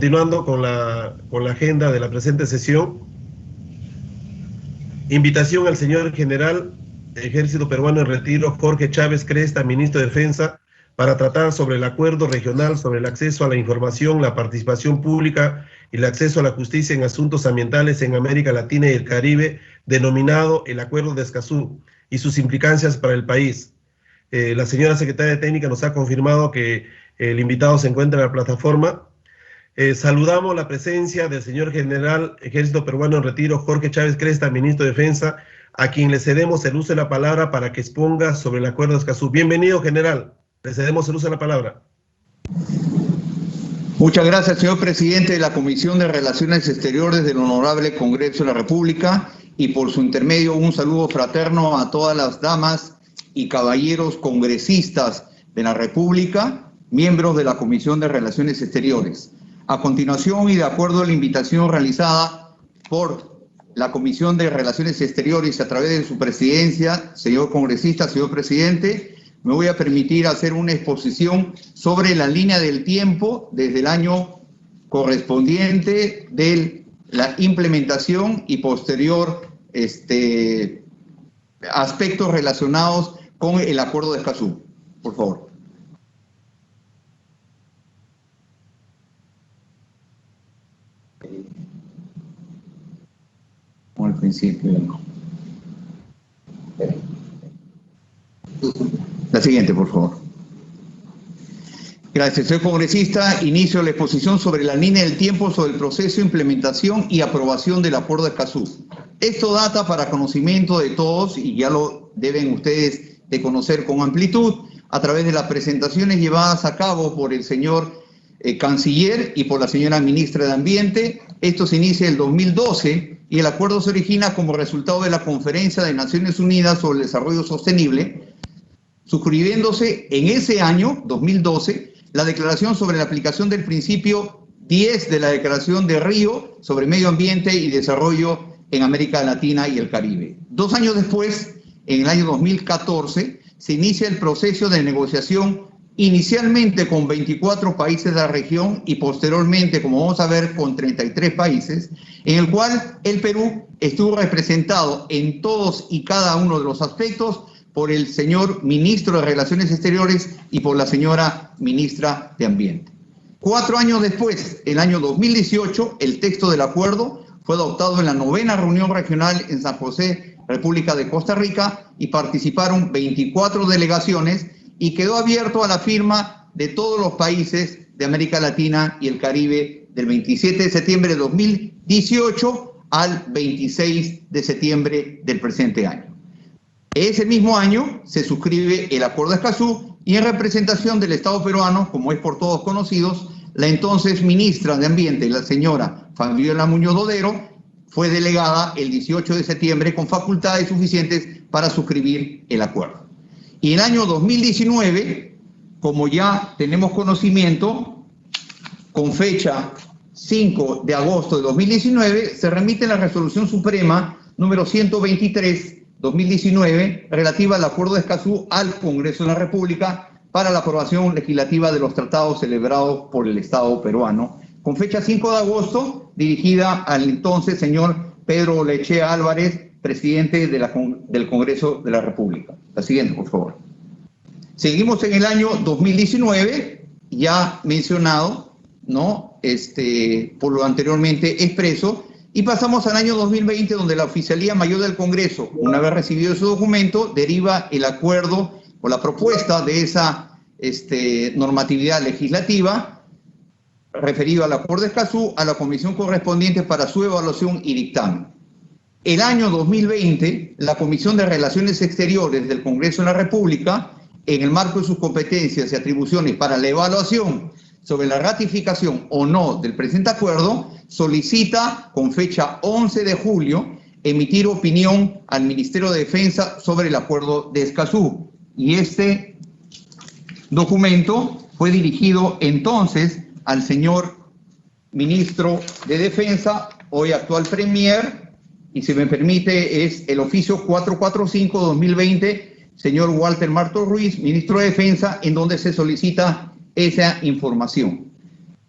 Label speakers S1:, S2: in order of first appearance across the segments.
S1: Continuando con la agenda de la presente sesión, invitación al señor general Ejército Peruano en Retiro, Jorge Chávez Cresta, ministro de Defensa, para tratar sobre el acuerdo regional sobre el acceso a la información, la participación pública y el acceso a la justicia en asuntos ambientales en América Latina y el Caribe, denominado el Acuerdo de Escazú, y sus implicancias para el país. La señora secretaria técnica nos ha confirmado que el invitado se encuentra en la plataforma. Saludamos la presencia del señor general Ejército Peruano en Retiro, Jorge Chávez Cresta, ministro de Defensa, a quien le cedemos el uso de la palabra para que exponga sobre el acuerdo de Escazú. Bienvenido, general. Le cedemos el uso de la palabra.
S2: Muchas gracias, señor presidente de la Comisión de Relaciones Exteriores del Honorable Congreso de la República, y por su intermedio un saludo fraterno a todas las damas y caballeros congresistas de la República, miembros de la Comisión de Relaciones Exteriores. A continuación, y de acuerdo a la invitación realizada por la Comisión de Relaciones Exteriores a través de su presidencia, señor congresista, señor presidente, me voy a permitir hacer una exposición sobre la línea del tiempo desde el año correspondiente de la implementación y posterior aspectos relacionados con el Acuerdo de Escazú. Por favor. Al principio. La siguiente, por favor. Gracias, señor congresista. Inicio la exposición sobre la línea del tiempo sobre el proceso de implementación y aprobación del Acuerdo de Escazú. Esto data para conocimiento de todos, y ya lo deben ustedes de conocer con amplitud, a través de las presentaciones llevadas a cabo por el señor canciller y por la señora ministra de Ambiente. Esto se inicia en el 2012 y el acuerdo se origina como resultado de la Conferencia de Naciones Unidas sobre el Desarrollo Sostenible, suscribiéndose en ese año, 2012, la declaración sobre la aplicación del principio 10 de la Declaración de Río sobre Medio Ambiente y Desarrollo en América Latina y el Caribe. 2 años después, en el año 2014, se inicia el proceso de negociación inicialmente con 24 países de la región y posteriormente, como vamos a ver, con 33 países, en el cual el Perú estuvo representado en todos y cada uno de los aspectos por el señor ministro de Relaciones Exteriores y por la señora ministra de Ambiente. 4 años después, el año 2018, el texto del acuerdo fue adoptado en la 9ª reunión regional en San José, República de Costa Rica, y participaron 24 delegaciones, y quedó abierto a la firma de todos los países de América Latina y el Caribe del 27 de septiembre de 2018 al 26 de septiembre del presente año. Ese mismo año se suscribe el Acuerdo de Escazú, y en representación del Estado peruano, como es por todos conocidos, la entonces ministra de Ambiente, la señora Fabiola Muñoz Dodero, fue delegada el 18 de septiembre con facultades suficientes para suscribir el acuerdo. Y en el año 2019, como ya tenemos conocimiento, con fecha 5 de agosto de 2019, se remite la Resolución Suprema número 123/2019, relativa al Acuerdo de Escazú al Congreso de la República para la aprobación legislativa de los tratados celebrados por el Estado peruano, con fecha 5 de agosto, dirigida al entonces señor Pedro Lechea Álvarez, presidente del Congreso de la República. La siguiente, por favor. Seguimos en el año 2019, ya mencionado, ¿no? Por lo anteriormente expreso, y pasamos al año 2020, donde la Oficialía Mayor del Congreso, una vez recibido su documento, deriva el acuerdo o la propuesta de esa normatividad legislativa referido al Acuerdo de Escazú a la comisión correspondiente para su evaluación y dictamen. El año 2020, la Comisión de Relaciones Exteriores del Congreso de la República, en el marco de sus competencias y atribuciones para la evaluación sobre la ratificación o no del presente acuerdo, solicita con fecha 11 de julio emitir opinión al Ministerio de Defensa sobre el Acuerdo de Escazú. Y este documento fue dirigido entonces al señor ministro de Defensa, hoy actual premier, y si me permite es el oficio 445/2020, señor Walter Marto Ruiz, ministro de Defensa, en donde se solicita esa información.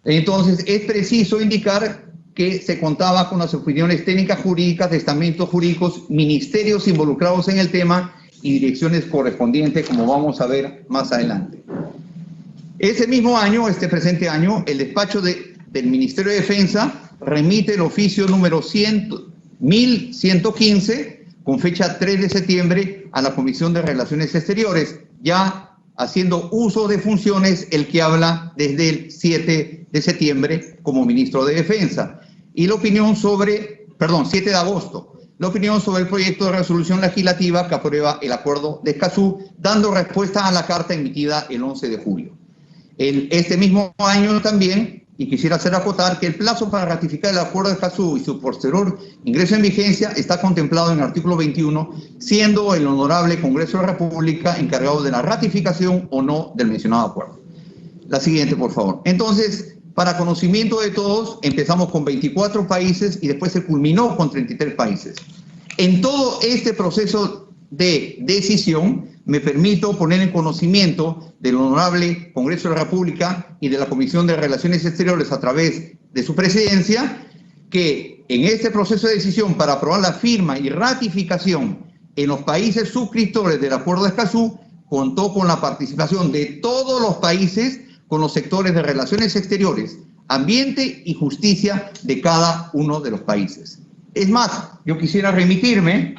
S2: Entonces, es preciso indicar que se contaba con las opiniones técnicas jurídicas, de estamentos jurídicos, ministerios involucrados en el tema y direcciones correspondientes, como vamos a ver más adelante. Ese mismo año, este presente año, el despacho del Ministerio de Defensa remite el oficio número 1115, con fecha 3 de septiembre, a la Comisión de Relaciones Exteriores, ya haciendo uso de funciones el que habla desde el 7 de septiembre como ministro de Defensa. Y la opinión sobre, 7 de agosto, la opinión sobre el proyecto de resolución legislativa que aprueba el Acuerdo de Escazú, dando respuesta a la carta emitida el 11 de julio. En este mismo año también, y quisiera hacer acotar que el plazo para ratificar el Acuerdo de Escazú y su posterior ingreso en vigencia está contemplado en el artículo 21, siendo el Honorable Congreso de la República encargado de la ratificación o no del mencionado acuerdo. La siguiente, por favor. Entonces, para conocimiento de todos, empezamos con 24 países y después se culminó con 33 países. En todo este proceso de decisión, me permito poner en conocimiento del Honorable Congreso de la República y de la Comisión de Relaciones Exteriores a través de su presidencia, que en este proceso de decisión para aprobar la firma y ratificación en los países suscriptores del Acuerdo de Escazú, contó con la participación de todos los países con los sectores de Relaciones Exteriores, Ambiente y Justicia de cada uno de los países. Es más, yo quisiera remitirme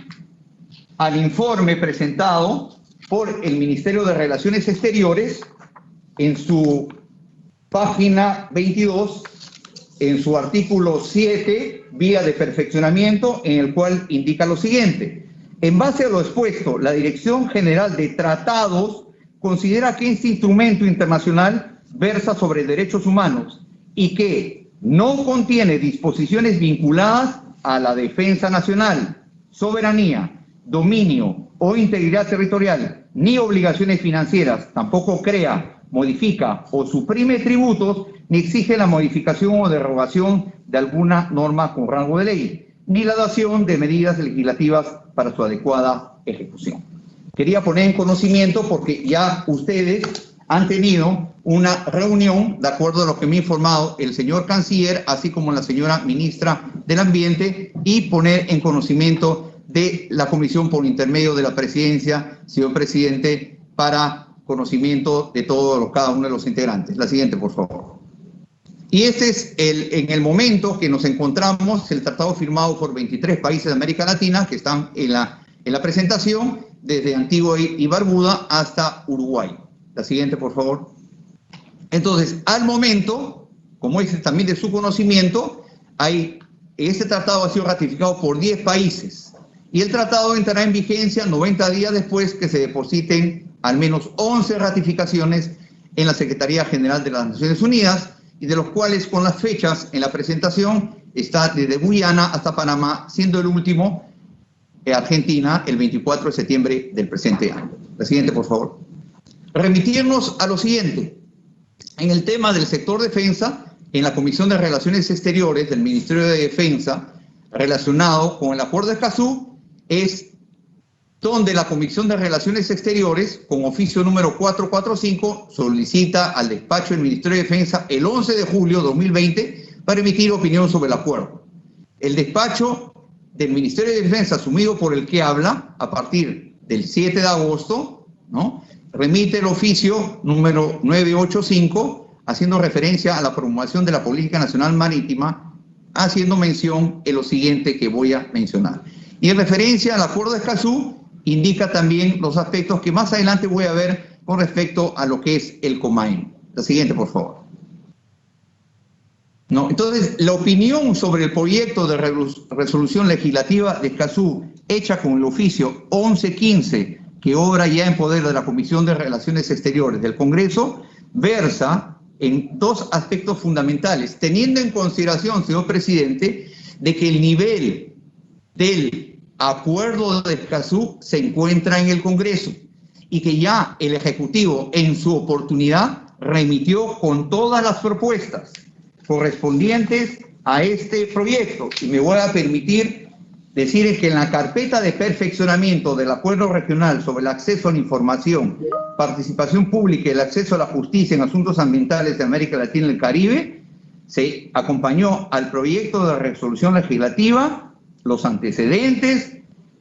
S2: al informe presentado por el Ministerio de Relaciones Exteriores en su página 22, en su artículo 7, vía de perfeccionamiento, en el cual indica lo siguiente. En base a lo expuesto, la Dirección General de Tratados considera que este instrumento internacional versa sobre derechos humanos y que no contiene disposiciones vinculadas a la defensa nacional, soberanía, dominio o integridad territorial, ni obligaciones financieras, tampoco crea, modifica o suprime tributos, ni exige la modificación o derogación de alguna norma con rango de ley, ni la dación de medidas legislativas para su adecuada ejecución. Quería poner en conocimiento porque ya ustedes han tenido una reunión, de acuerdo a lo que me ha informado el señor canciller, así como la señora ministra del Ambiente, y poner en conocimiento de la comisión por intermedio de la presidencia, señor presidente, para conocimiento de cada uno de los integrantes. La siguiente, por favor. Y este es en el momento que nos encontramos, el tratado firmado por 23 países de América Latina, que están en la presentación, desde Antigua y Barbuda hasta Uruguay. La siguiente, por favor. Entonces, al momento, como es también de su conocimiento, este tratado ha sido ratificado por 10 países. Y el tratado entrará en vigencia 90 días después que se depositen al menos 11 ratificaciones en la Secretaría General de las Naciones Unidas, y de los cuales con las fechas en la presentación está desde Guyana hasta Panamá, siendo el último Argentina el 24 de septiembre del presente año. La siguiente, por favor. Remitirnos a lo siguiente. En el tema del sector defensa, en la Comisión de Relaciones Exteriores del Ministerio de Defensa, relacionado con el Acuerdo de Escazú, es donde la Comisión de Relaciones Exteriores, con oficio número 445, solicita al despacho del Ministerio de Defensa el 11 de julio de 2020 para emitir opinión sobre el acuerdo. El despacho del Ministerio de Defensa, asumido por el que habla, a partir del 7 de agosto, ¿no?, remite el oficio número 985, haciendo referencia a la promulgación de la Política Nacional Marítima, haciendo mención en lo siguiente que voy a mencionar. Y en referencia al Acuerdo de Escazú, indica también los aspectos que más adelante voy a ver con respecto a lo que es el COMAIN. La siguiente, por favor. ¿No? Entonces, la opinión sobre el proyecto de resolución legislativa de Escazú, hecha con el oficio 1115, que obra ya en poder de la Comisión de Relaciones Exteriores del Congreso, versa en dos aspectos fundamentales, teniendo en consideración, señor presidente, de que el nivel del Acuerdo de Escazú se encuentra en el Congreso y que ya el Ejecutivo en su oportunidad remitió con todas las propuestas correspondientes a este proyecto. Y me voy a permitir decir que en la carpeta de perfeccionamiento del Acuerdo Regional sobre el acceso a la información, participación pública y el acceso a la justicia en asuntos ambientales de América Latina y el Caribe, se acompañó al proyecto de resolución legislativa los antecedentes,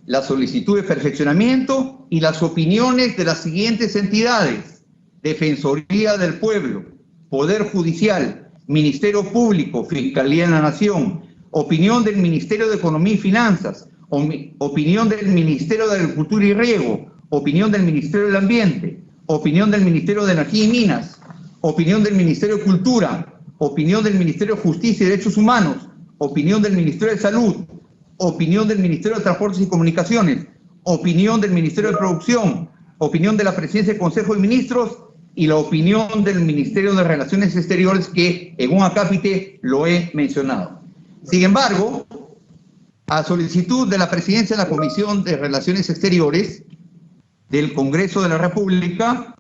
S2: la solicitud de perfeccionamiento y las opiniones de las siguientes entidades: Defensoría del Pueblo, Poder Judicial, Ministerio Público, Fiscalía de la Nación, opinión del Ministerio de Economía y Finanzas, opinión del Ministerio de Agricultura y Riego, opinión del Ministerio del Ambiente, opinión del Ministerio de Energía y Minas, opinión del Ministerio de Cultura, opinión del Ministerio de Justicia y Derechos Humanos, opinión del Ministerio de Salud, opinión del Ministerio de Transportes y Comunicaciones, opinión del Ministerio de Producción, opinión de la Presidencia del Consejo de Ministros y la opinión del Ministerio de Relaciones Exteriores, que en un acápite lo he mencionado. Sin embargo, a solicitud de la Presidencia de la Comisión de Relaciones Exteriores del Congreso de la República,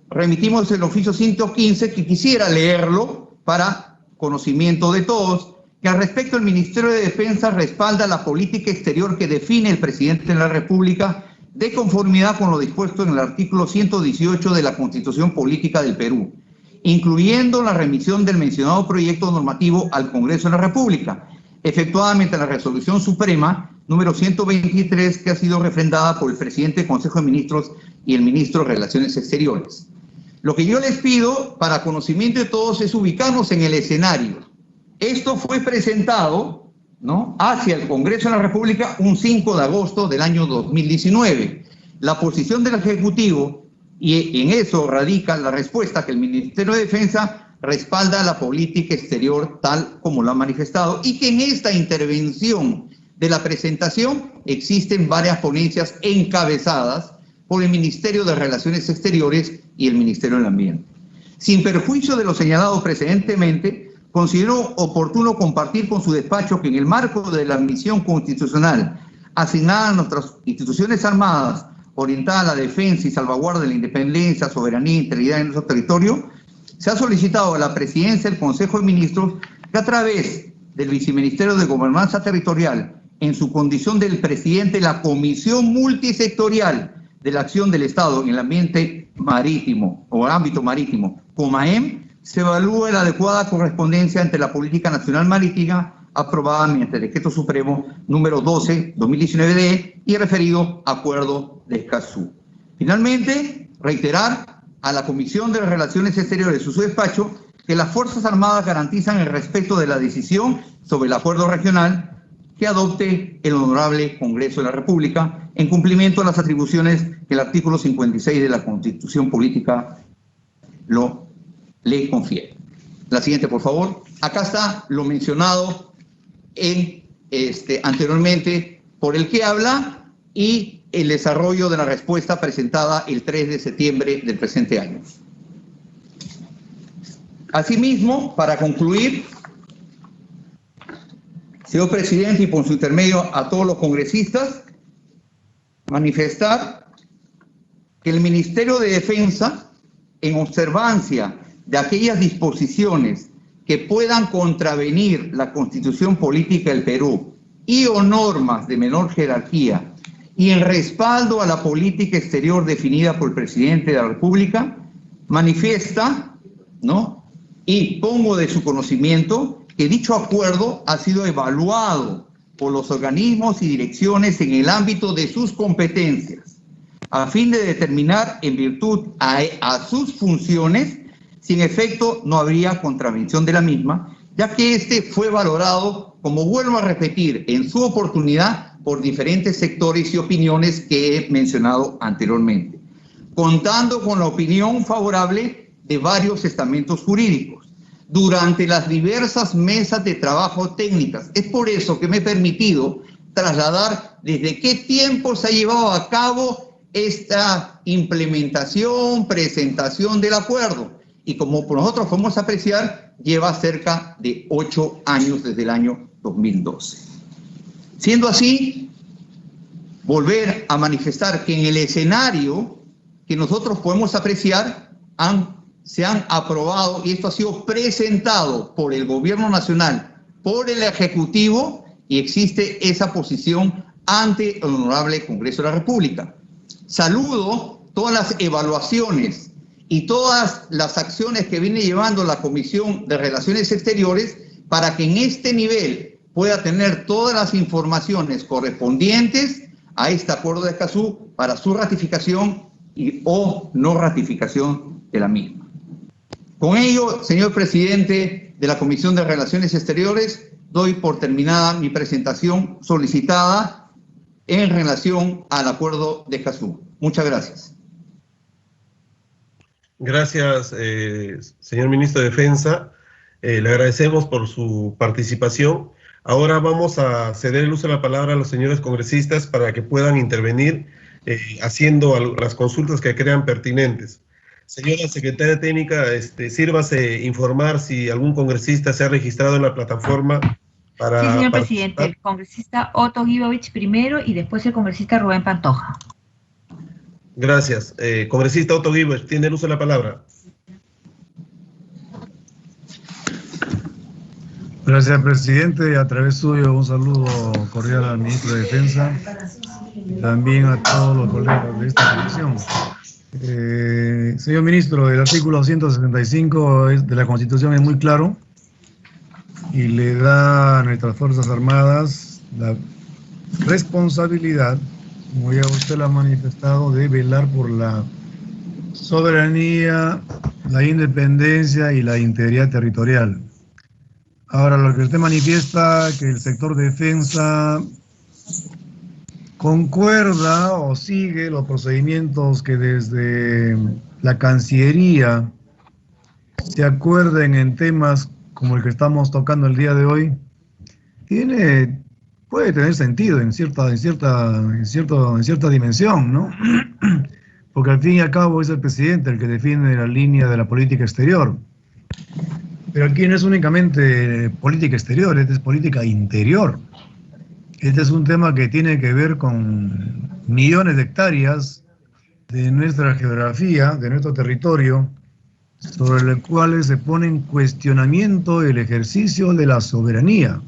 S2: remitimos el oficio 115, que quisiera leerlo para conocimiento de todos, que al respecto el Ministerio de Defensa respalda la política exterior que define el Presidente de la República de conformidad con lo dispuesto en el artículo 118 de la Constitución Política del Perú, incluyendo la remisión del mencionado proyecto normativo al Congreso de la República, efectuadamente la Resolución Suprema número 123, que ha sido refrendada por el Presidente del Consejo de Ministros y el Ministro de Relaciones Exteriores. Lo que yo les pido, para conocimiento de todos, es ubicarnos en el escenario. Esto fue presentado, ¿no?, hacia el Congreso de la República un 5 de agosto del año 2019. La posición del Ejecutivo, y en eso radica la respuesta, que el Ministerio de Defensa respalda la política exterior tal como lo ha manifestado, y que en esta intervención de la presentación existen varias ponencias encabezadas por el Ministerio de Relaciones Exteriores y el Ministerio del Ambiente. Sin perjuicio de lo señalado precedentemente, considero oportuno compartir con su despacho que en el marco de la misión constitucional asignada a nuestras instituciones armadas, orientada a la defensa y salvaguarda de la independencia, soberanía e integridad de nuestro territorio, se ha solicitado a la Presidencia del Consejo de Ministros que, a través del Viceministerio de Gobernanza Territorial, en su condición del presidente de la Comisión Multisectorial de la Acción del Estado en el Ambiente Marítimo o Ámbito Marítimo, COMAEM, se evalúe la adecuada correspondencia entre la Política Nacional Marítima aprobada mediante el Decreto Supremo número 12/2019-DE y el referido Acuerdo de Escazú. Finalmente, reiterar a la Comisión de Relaciones Exteriores de su despacho que las Fuerzas Armadas garantizan el respeto de la decisión sobre el acuerdo regional que adopte el Honorable Congreso de la República en cumplimiento de las atribuciones que el artículo 56 de la Constitución Política le confiere. La siguiente, por favor. Acá está lo mencionado anteriormente por el que habla y el desarrollo de la respuesta presentada el 3 de septiembre del presente año. Asimismo, para concluir, señor presidente, y por su intermedio a todos los congresistas, manifestar que el Ministerio de Defensa, en observancia de aquellas disposiciones que puedan contravenir la Constitución Política del Perú y o normas de menor jerarquía, y en respaldo a la política exterior definida por el Presidente de la República, manifiesta, ¿no?, y pongo de su conocimiento que dicho acuerdo ha sido evaluado por los organismos y direcciones en el ámbito de sus competencias, a fin de determinar, en virtud a sus funciones, si en efecto no habría contravención de la misma, ya que este fue valorado, como vuelvo a repetir, en su oportunidad por diferentes sectores y opiniones que he mencionado anteriormente, contando con la opinión favorable de varios estamentos jurídicos durante las diversas mesas de trabajo técnicas. Es por eso que me he permitido trasladar desde qué tiempo se ha llevado a cabo esta implementación, presentación del acuerdo. Y como nosotros podemos apreciar, lleva cerca de 8 años desde el año 2012. Siendo así, volver a manifestar que en el escenario que nosotros podemos apreciar se han aprobado, y esto ha sido presentado por el Gobierno Nacional, por el Ejecutivo, y existe esa posición ante el Honorable Congreso de la República. Saludo todas las evaluaciones y todas las acciones que viene llevando la Comisión de Relaciones Exteriores para que en este nivel pueda tener todas las informaciones correspondientes a este acuerdo de Escazú para su ratificación o no ratificación de la misma. Con ello, señor presidente de la Comisión de Relaciones Exteriores, doy por terminada mi presentación solicitada en relación al acuerdo de Escazú. Muchas gracias.
S1: Gracias, señor ministro de Defensa. Le agradecemos por su participación. Ahora vamos a ceder el uso de la palabra a los señores congresistas para que puedan intervenir haciendo las consultas que crean pertinentes. Señora secretaria técnica, sírvase informar si algún congresista se ha registrado en la plataforma para...
S3: Sí, señor
S1: participar.
S3: presidente, el congresista Otto Guibovich primero y después el congresista Rubén Pantoja.
S1: Gracias. Congresista Otto Guibovich, tiene el uso de la palabra.
S4: Gracias, presidente. A través suyo, un saludo cordial al ministro de Defensa y también a todos los colegas de esta comisión. Señor ministro, el artículo 165 de la Constitución es muy claro y le da a nuestras Fuerzas Armadas la responsabilidad, como ya usted lo ha manifestado, de velar por la soberanía, la independencia y la integridad territorial. Ahora, lo que usted manifiesta, que el sector defensa concuerda o sigue los procedimientos que desde la Cancillería se acuerden en temas como el que estamos tocando el día de hoy, puede tener sentido en cierta dimensión, ¿no? Porque al fin y al cabo es el presidente el que defiende la línea de la política exterior. Pero aquí no es únicamente política exterior, esta es política interior. Este es un tema que tiene que ver con millones de hectáreas de nuestra geografía, de nuestro territorio, sobre los cuales se pone en cuestionamiento el ejercicio de la soberanía,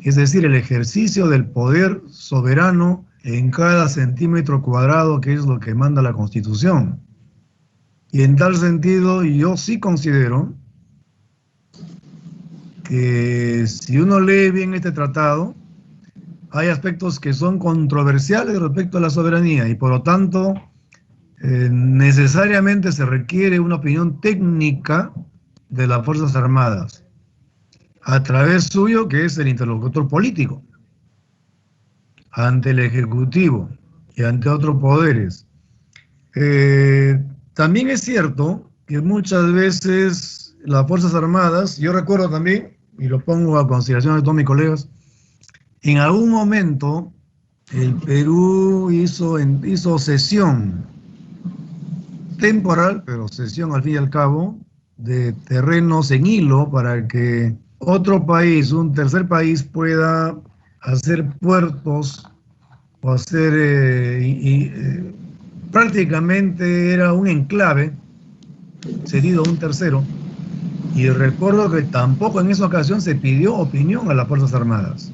S4: es decir, el ejercicio del poder soberano en cada centímetro cuadrado, que es lo que manda la Constitución. Y en tal sentido, yo sí considero que si uno lee bien este tratado, hay aspectos que son controversiales respecto a la soberanía y por lo tanto necesariamente se requiere una opinión técnica de las Fuerzas Armadas a través suyo, que es el interlocutor político ante el Ejecutivo y ante otros poderes. También es cierto que muchas veces las Fuerzas Armadas, yo recuerdo también, y lo pongo a consideración de todos mis colegas, en algún momento el Perú hizo cesión temporal, pero cesión al fin y al cabo, de terrenos en hilo para que otro país, un tercer país, pueda hacer puertos o hacer, prácticamente era un enclave cedido a un tercero. Y recuerdo que tampoco en esa ocasión se pidió opinión a las Fuerzas Armadas.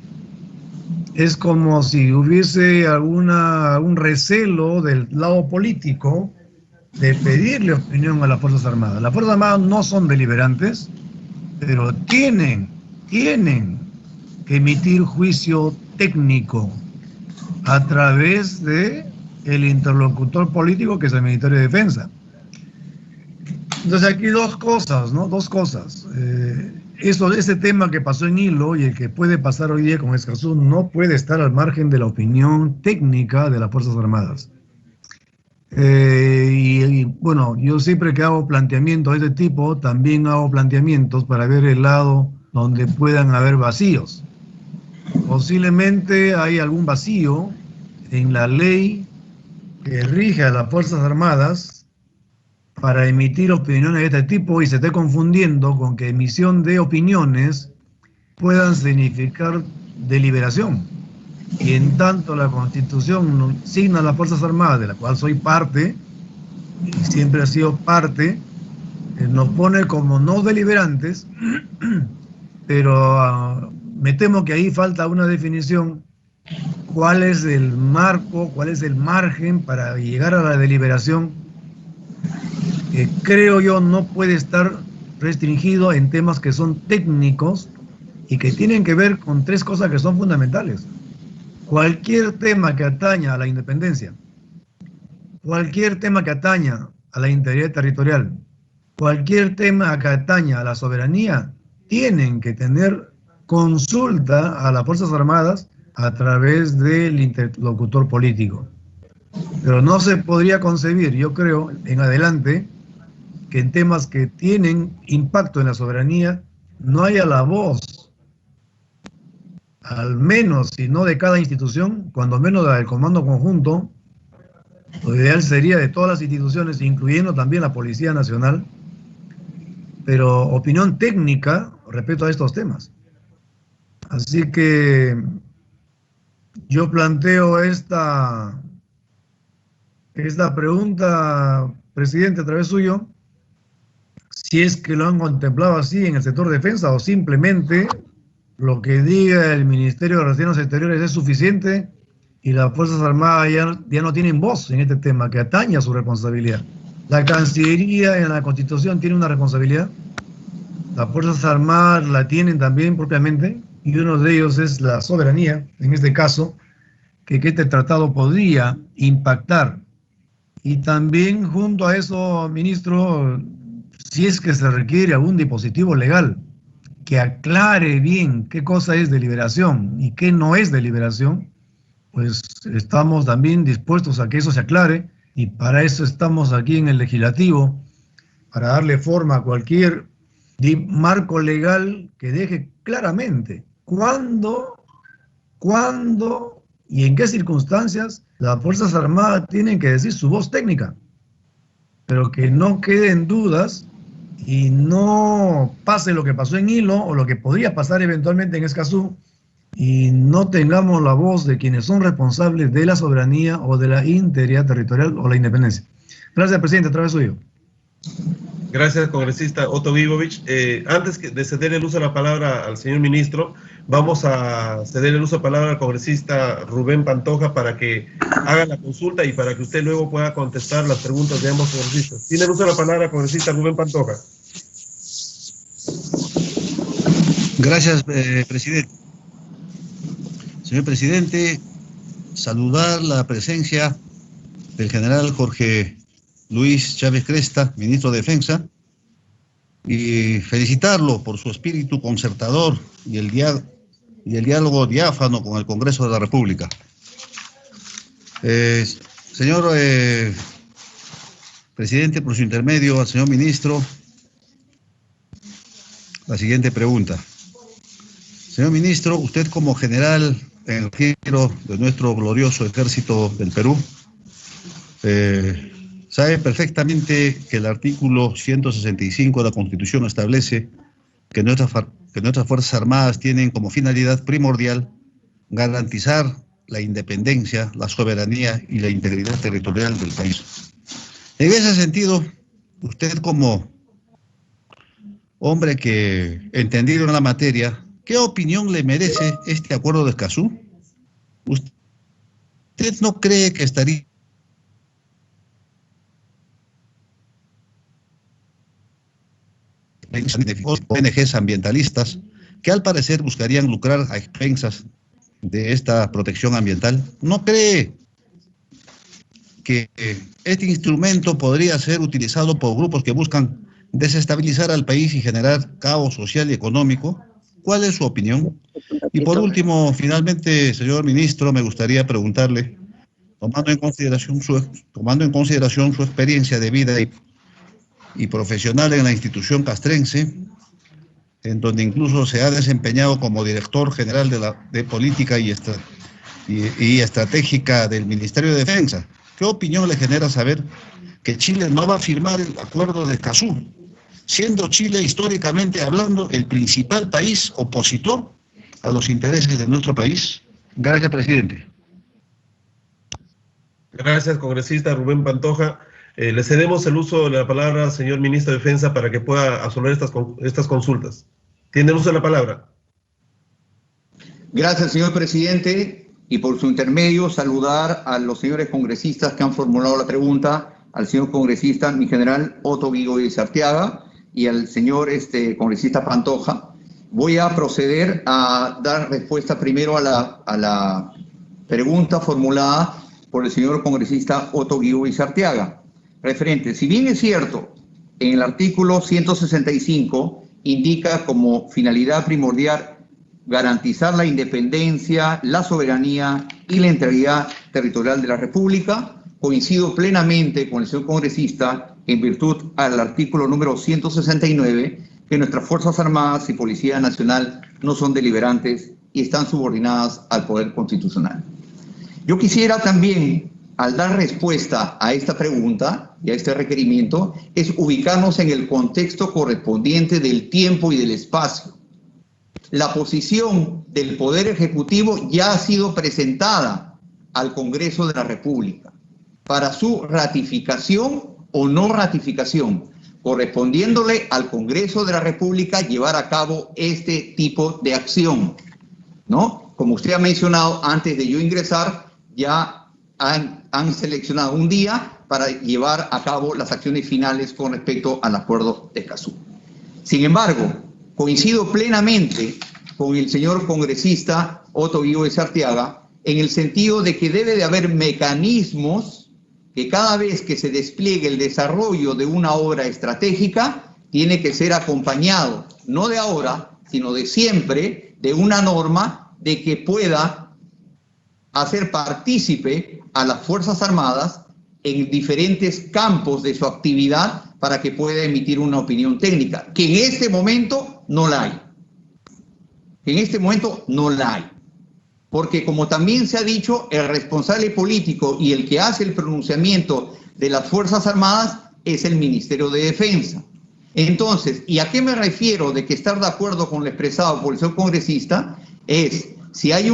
S4: Es como si hubiese algún recelo del lado político de pedirle opinión a las Fuerzas Armadas. Las Fuerzas Armadas no son deliberantes, pero tienen que emitir juicio técnico a través de el interlocutor político, que es el Ministerio de Defensa. Entonces aquí dos cosas, ¿no? Dos cosas. Ese tema que pasó en Hilo y el que puede pasar hoy día con Escazú no puede estar al margen de la opinión técnica de las Fuerzas Armadas. Bueno, yo siempre que hago planteamientos de este tipo, también hago planteamientos para ver el lado donde puedan haber vacíos. Posiblemente hay algún vacío en la ley que rige a las Fuerzas Armadas para emitir opiniones de este tipo y se esté confundiendo con que emisión de opiniones puedan significar deliberación. Y en tanto la Constitución signa a las Fuerzas Armadas, de la cual soy parte, y siempre he sido parte, nos pone como no deliberantes, pero me temo que ahí falta una definición, cuál es el marco, cuál es el margen para llegar a la deliberación que creo yo no puede estar restringido en temas que son técnicos y que tienen que ver con tres cosas que son fundamentales. Cualquier tema que ataña a la independencia, cualquier tema que ataña a la integridad territorial, cualquier tema que ataña a la soberanía, tienen que tener consulta a las Fuerzas Armadas a través del interlocutor político. Pero no se podría concebir, yo creo, en adelante, que en temas que tienen impacto en la soberanía no haya la voz, al menos, si no de cada institución, cuando menos del Comando Conjunto. Lo ideal sería de todas las instituciones, incluyendo también la Policía Nacional, pero opinión técnica respecto a estos temas. Así que yo planteo esta pregunta, presidente, a través suyo, si es que lo han contemplado así en el sector defensa o simplemente lo que diga el Ministerio de Relaciones Exteriores es suficiente y las Fuerzas Armadas ya no tienen voz en este tema que atañe a su responsabilidad. La Cancillería en la Constitución tiene una responsabilidad, las Fuerzas Armadas la tienen también propiamente, y uno de ellos es la soberanía, en este caso, que este tratado podría impactar. Y también junto a eso, ministro, si es que se requiere algún dispositivo legal que aclare bien qué cosa es deliberación y qué no es deliberación, pues estamos también dispuestos a que eso se aclare, y para eso estamos aquí en el Legislativo, para darle forma a cualquier marco legal que deje claramente cuándo y en qué circunstancias las Fuerzas Armadas tienen que decir su voz técnica, pero que no queden dudas y no pase lo que pasó en Hilo o lo que podría pasar eventualmente en Escazú, y no tengamos la voz de quienes son responsables de la soberanía o de la integridad territorial o la independencia. Gracias, presidente, a través suyo.
S1: Gracias, congresista Otto Guibovich. Antes de ceder el uso de la palabra al señor ministro, vamos a ceder el uso de palabra al congresista Rubén Pantoja para que haga la consulta y para que usted luego pueda contestar las preguntas de ambos congresistas. Tiene el uso de la palabra el congresista Rubén Pantoja.
S5: Gracias, presidente. Señor presidente, saludar la presencia del general Jorge Luis Chávez Cresta, ministro de Defensa, y felicitarlo por su espíritu concertador y el diálogo diáfano con el Congreso de la República. Señor presidente, por su intermedio al señor ministro, la siguiente pregunta. Señor ministro, usted como general en el retiro de nuestro glorioso ejército del Perú, sabe perfectamente que el artículo 165 de la Constitución establece que nuestras Fuerzas Armadas tienen como finalidad primordial garantizar la independencia, la soberanía y la integridad territorial del país. En ese sentido, usted como hombre que entendido en la materia, ¿qué opinión le merece este acuerdo de Escazú? ¿Usted no cree que estaría ONGs ambientalistas que al parecer buscarían lucrar a expensas de esta protección ambiental? ¿No cree que este instrumento podría ser utilizado por grupos que buscan desestabilizar al país y generar caos social y económico? ¿Cuál es su opinión? Y por último, finalmente, señor ministro, me gustaría preguntarle, tomando en consideración su experiencia de vida y profesional en la institución castrense, en donde incluso se ha desempeñado como director general de política y estratégica del Ministerio de Defensa, ¿qué opinión le genera saber que Chile no va a firmar el acuerdo de Escazú, siendo Chile históricamente hablando el principal país opositor a los intereses de nuestro país? Gracias, presidente.
S1: Gracias, congresista Rubén Pantoja. Le cedemos el uso de la palabra al señor ministro de Defensa para que pueda absorber estas consultas. Tiene el uso de la palabra.
S2: Gracias, señor presidente, y por su intermedio saludar a los señores congresistas que han formulado la pregunta al señor congresista, mi general Otto Guigovis Arteaga, y al señor congresista Pantoja. Voy a proceder a dar respuesta primero a la pregunta formulada por el señor congresista Otto Guigovis Arteaga. Referente, si bien es cierto, en el artículo 165 indica como finalidad primordial garantizar la independencia, la soberanía y la integridad territorial de la República, coincido plenamente con el señor congresista en virtud al artículo número 169, que nuestras Fuerzas Armadas y Policía Nacional no son deliberantes y están subordinadas al Poder Constitucional. Yo quisiera también, al dar respuesta a esta pregunta y a este requerimiento, es ubicarnos en el contexto correspondiente del tiempo y del espacio. La posición del Poder Ejecutivo ya ha sido presentada al Congreso de la República para su ratificación o no ratificación, correspondiéndole al Congreso de la República llevar a cabo este tipo de acción, ¿no? Como usted ha mencionado, antes de yo ingresar, ya han seleccionado un día para llevar a cabo las acciones finales con respecto al acuerdo de Escazú. Sin embargo, coincido plenamente con el señor congresista Otto Guigovis Arteaga en el sentido de que debe de haber mecanismos que cada vez que se despliegue el desarrollo de una obra estratégica tiene que ser acompañado, no de ahora, sino de siempre, de una norma de que pueda hacer partícipe a las Fuerzas Armadas en diferentes campos de su actividad para que pueda emitir una opinión técnica, que en este momento no la hay. En este momento no la hay. Porque como también se ha dicho, el responsable político y el que hace el pronunciamiento de las Fuerzas Armadas es el Ministerio de Defensa. Entonces, ¿y a qué me refiero de que estar de acuerdo con lo expresado por el señor congresista? Es, si hay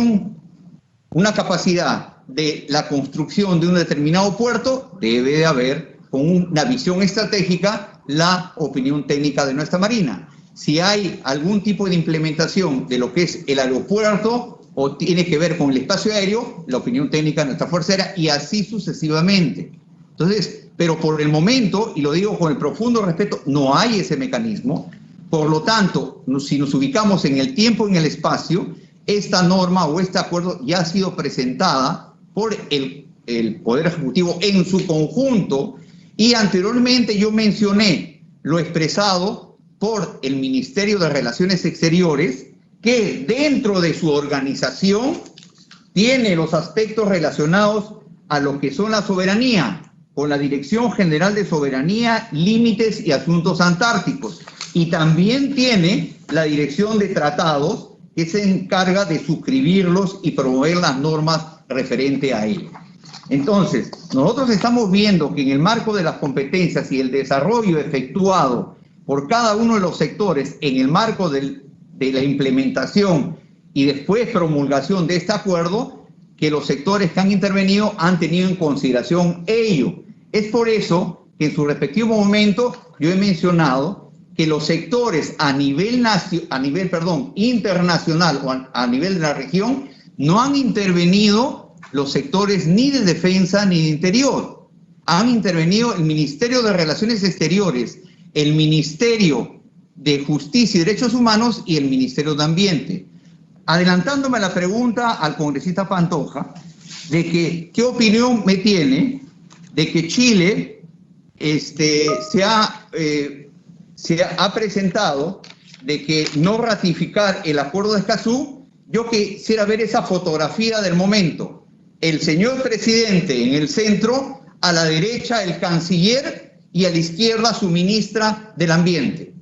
S2: una capacidad de la construcción de un determinado puerto, debe de haber, con una visión estratégica, la opinión técnica de nuestra Marina. Si hay algún tipo de implementación de lo que es el aeropuerto o tiene que ver con el espacio aéreo, la opinión técnica de nuestra Fuerza Aérea y así sucesivamente. Entonces, pero por el momento, y lo digo con el profundo respeto, no hay ese mecanismo. Por lo tanto, si nos ubicamos en el tiempo y en el espacio, esta norma o este acuerdo ya ha sido presentada por el Poder Ejecutivo en su conjunto y anteriormente yo mencioné lo expresado por el Ministerio de Relaciones Exteriores, que dentro de su organización tiene los aspectos relacionados a lo que son la soberanía, con la Dirección General de Soberanía, Límites y Asuntos Antárticos. Y también tiene la Dirección de Tratados, que se encarga de suscribirlos y promover las normas referente a ellos. Entonces, nosotros estamos viendo que en el marco de las competencias y el desarrollo efectuado por cada uno de los sectores en el marco de la implementación y después promulgación de este acuerdo, que los sectores que han intervenido han tenido en consideración ello. Es por eso que en su respectivo momento yo he mencionado que los sectores a nivel internacional o a nivel de la región no han intervenido los sectores ni de defensa ni de interior. Han intervenido el Ministerio de Relaciones Exteriores, el Ministerio de Justicia y Derechos Humanos y el Ministerio de Ambiente. Adelantándome a la pregunta al congresista Pantoja, de que qué opinión me tiene de que Chile se ha presentado de que no ratificar el acuerdo de Escazú. Yo quisiera ver esa fotografía del momento. El señor presidente en el centro, a la derecha el canciller y a la izquierda su ministra del Ambiente.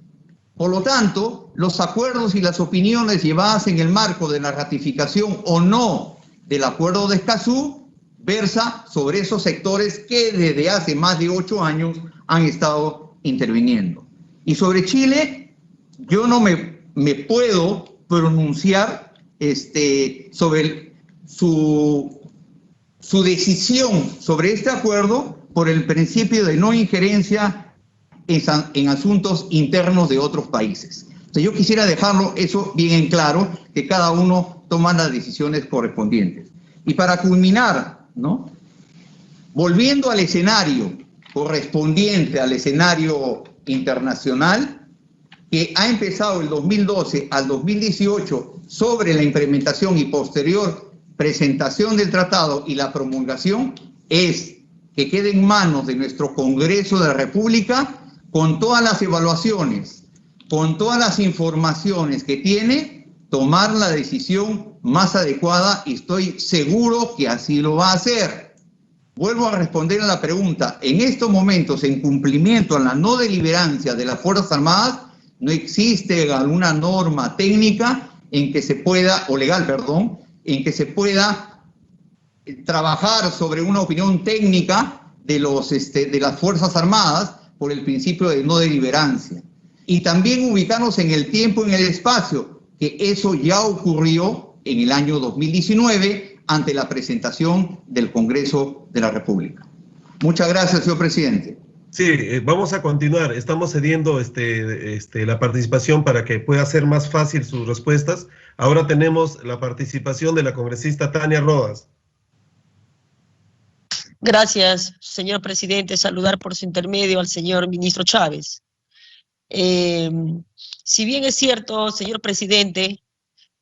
S2: Por lo tanto, los acuerdos y las opiniones llevadas en el marco de la ratificación o no del acuerdo de Escazú versa sobre esos sectores que desde hace más de 8 años han estado interviniendo. Y sobre Chile, yo no me puedo pronunciar sobre su decisión sobre este acuerdo por el principio de no injerencia en asuntos internos de otros países. Entonces yo quisiera dejarlo eso bien en claro, que cada uno toma las decisiones correspondientes. Y para culminar, ¿no? Volviendo al escenario correspondiente al escenario internacional, que ha empezado el 2012 al 2018 sobre la implementación y posterior presentación del tratado y la promulgación, es que quede en manos de nuestro Congreso de la República con todas las evaluaciones, con todas las informaciones que tiene, tomar la decisión más adecuada, y estoy seguro que así lo va a hacer. Vuelvo a responder a la pregunta. En estos momentos, en cumplimiento a la no deliberancia de las Fuerzas Armadas, no existe alguna norma técnica en que se pueda, o legal, perdón, en que se pueda trabajar sobre una opinión técnica de las Fuerzas Armadas por el principio de no deliberancia. Y también ubicarnos en el tiempo y en el espacio, que eso ya ocurrió en el año 2019 ante la presentación del Congreso de la República. Muchas gracias, señor presidente.
S1: Sí, vamos a continuar. Estamos cediendo la participación para que pueda ser más fácil sus respuestas. Ahora tenemos la participación de la congresista Tania Rodas.
S6: Gracias, señor presidente. Saludar por su intermedio al señor ministro Chávez. Si bien es cierto, señor presidente,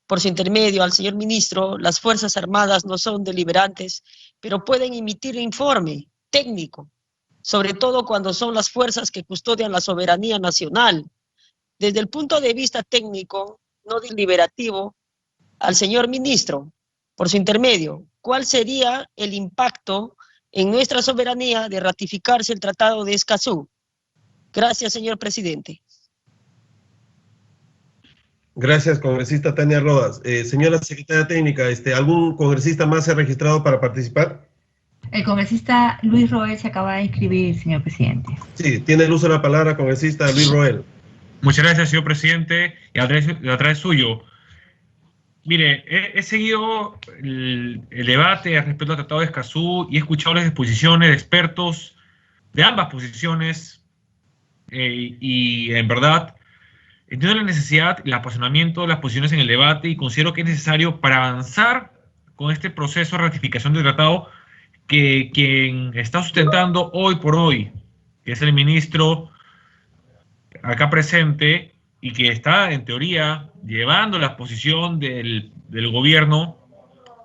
S6: por su intermedio al señor ministro, las Fuerzas Armadas no son deliberantes, pero pueden emitir informe técnico, sobre todo cuando son las fuerzas que custodian la soberanía nacional. Desde el punto de vista técnico, no deliberativo, al señor ministro, por su intermedio, ¿cuál sería el impacto en nuestra soberanía de ratificarse el Tratado de Escazú? Gracias, señor presidente.
S1: Gracias, congresista Tania Rodas. Señora secretaria técnica, ¿algún congresista más se ha registrado para participar?
S3: El congresista Luis Roel se acaba de inscribir, señor presidente.
S1: Sí, tiene el uso de la palabra, congresista Luis Roel.
S7: Muchas gracias, señor presidente, y a través suyo. Mire, he seguido el debate respecto al Tratado de Escazú y he escuchado las exposiciones de expertos de ambas posiciones, y en verdad entiendo la necesidad, el apasionamiento de las posiciones en el debate, y considero que es necesario para avanzar con este proceso de ratificación del tratado que quien está sustentando hoy por hoy, que es el ministro acá presente y que está en teoría llevando la posición del gobierno,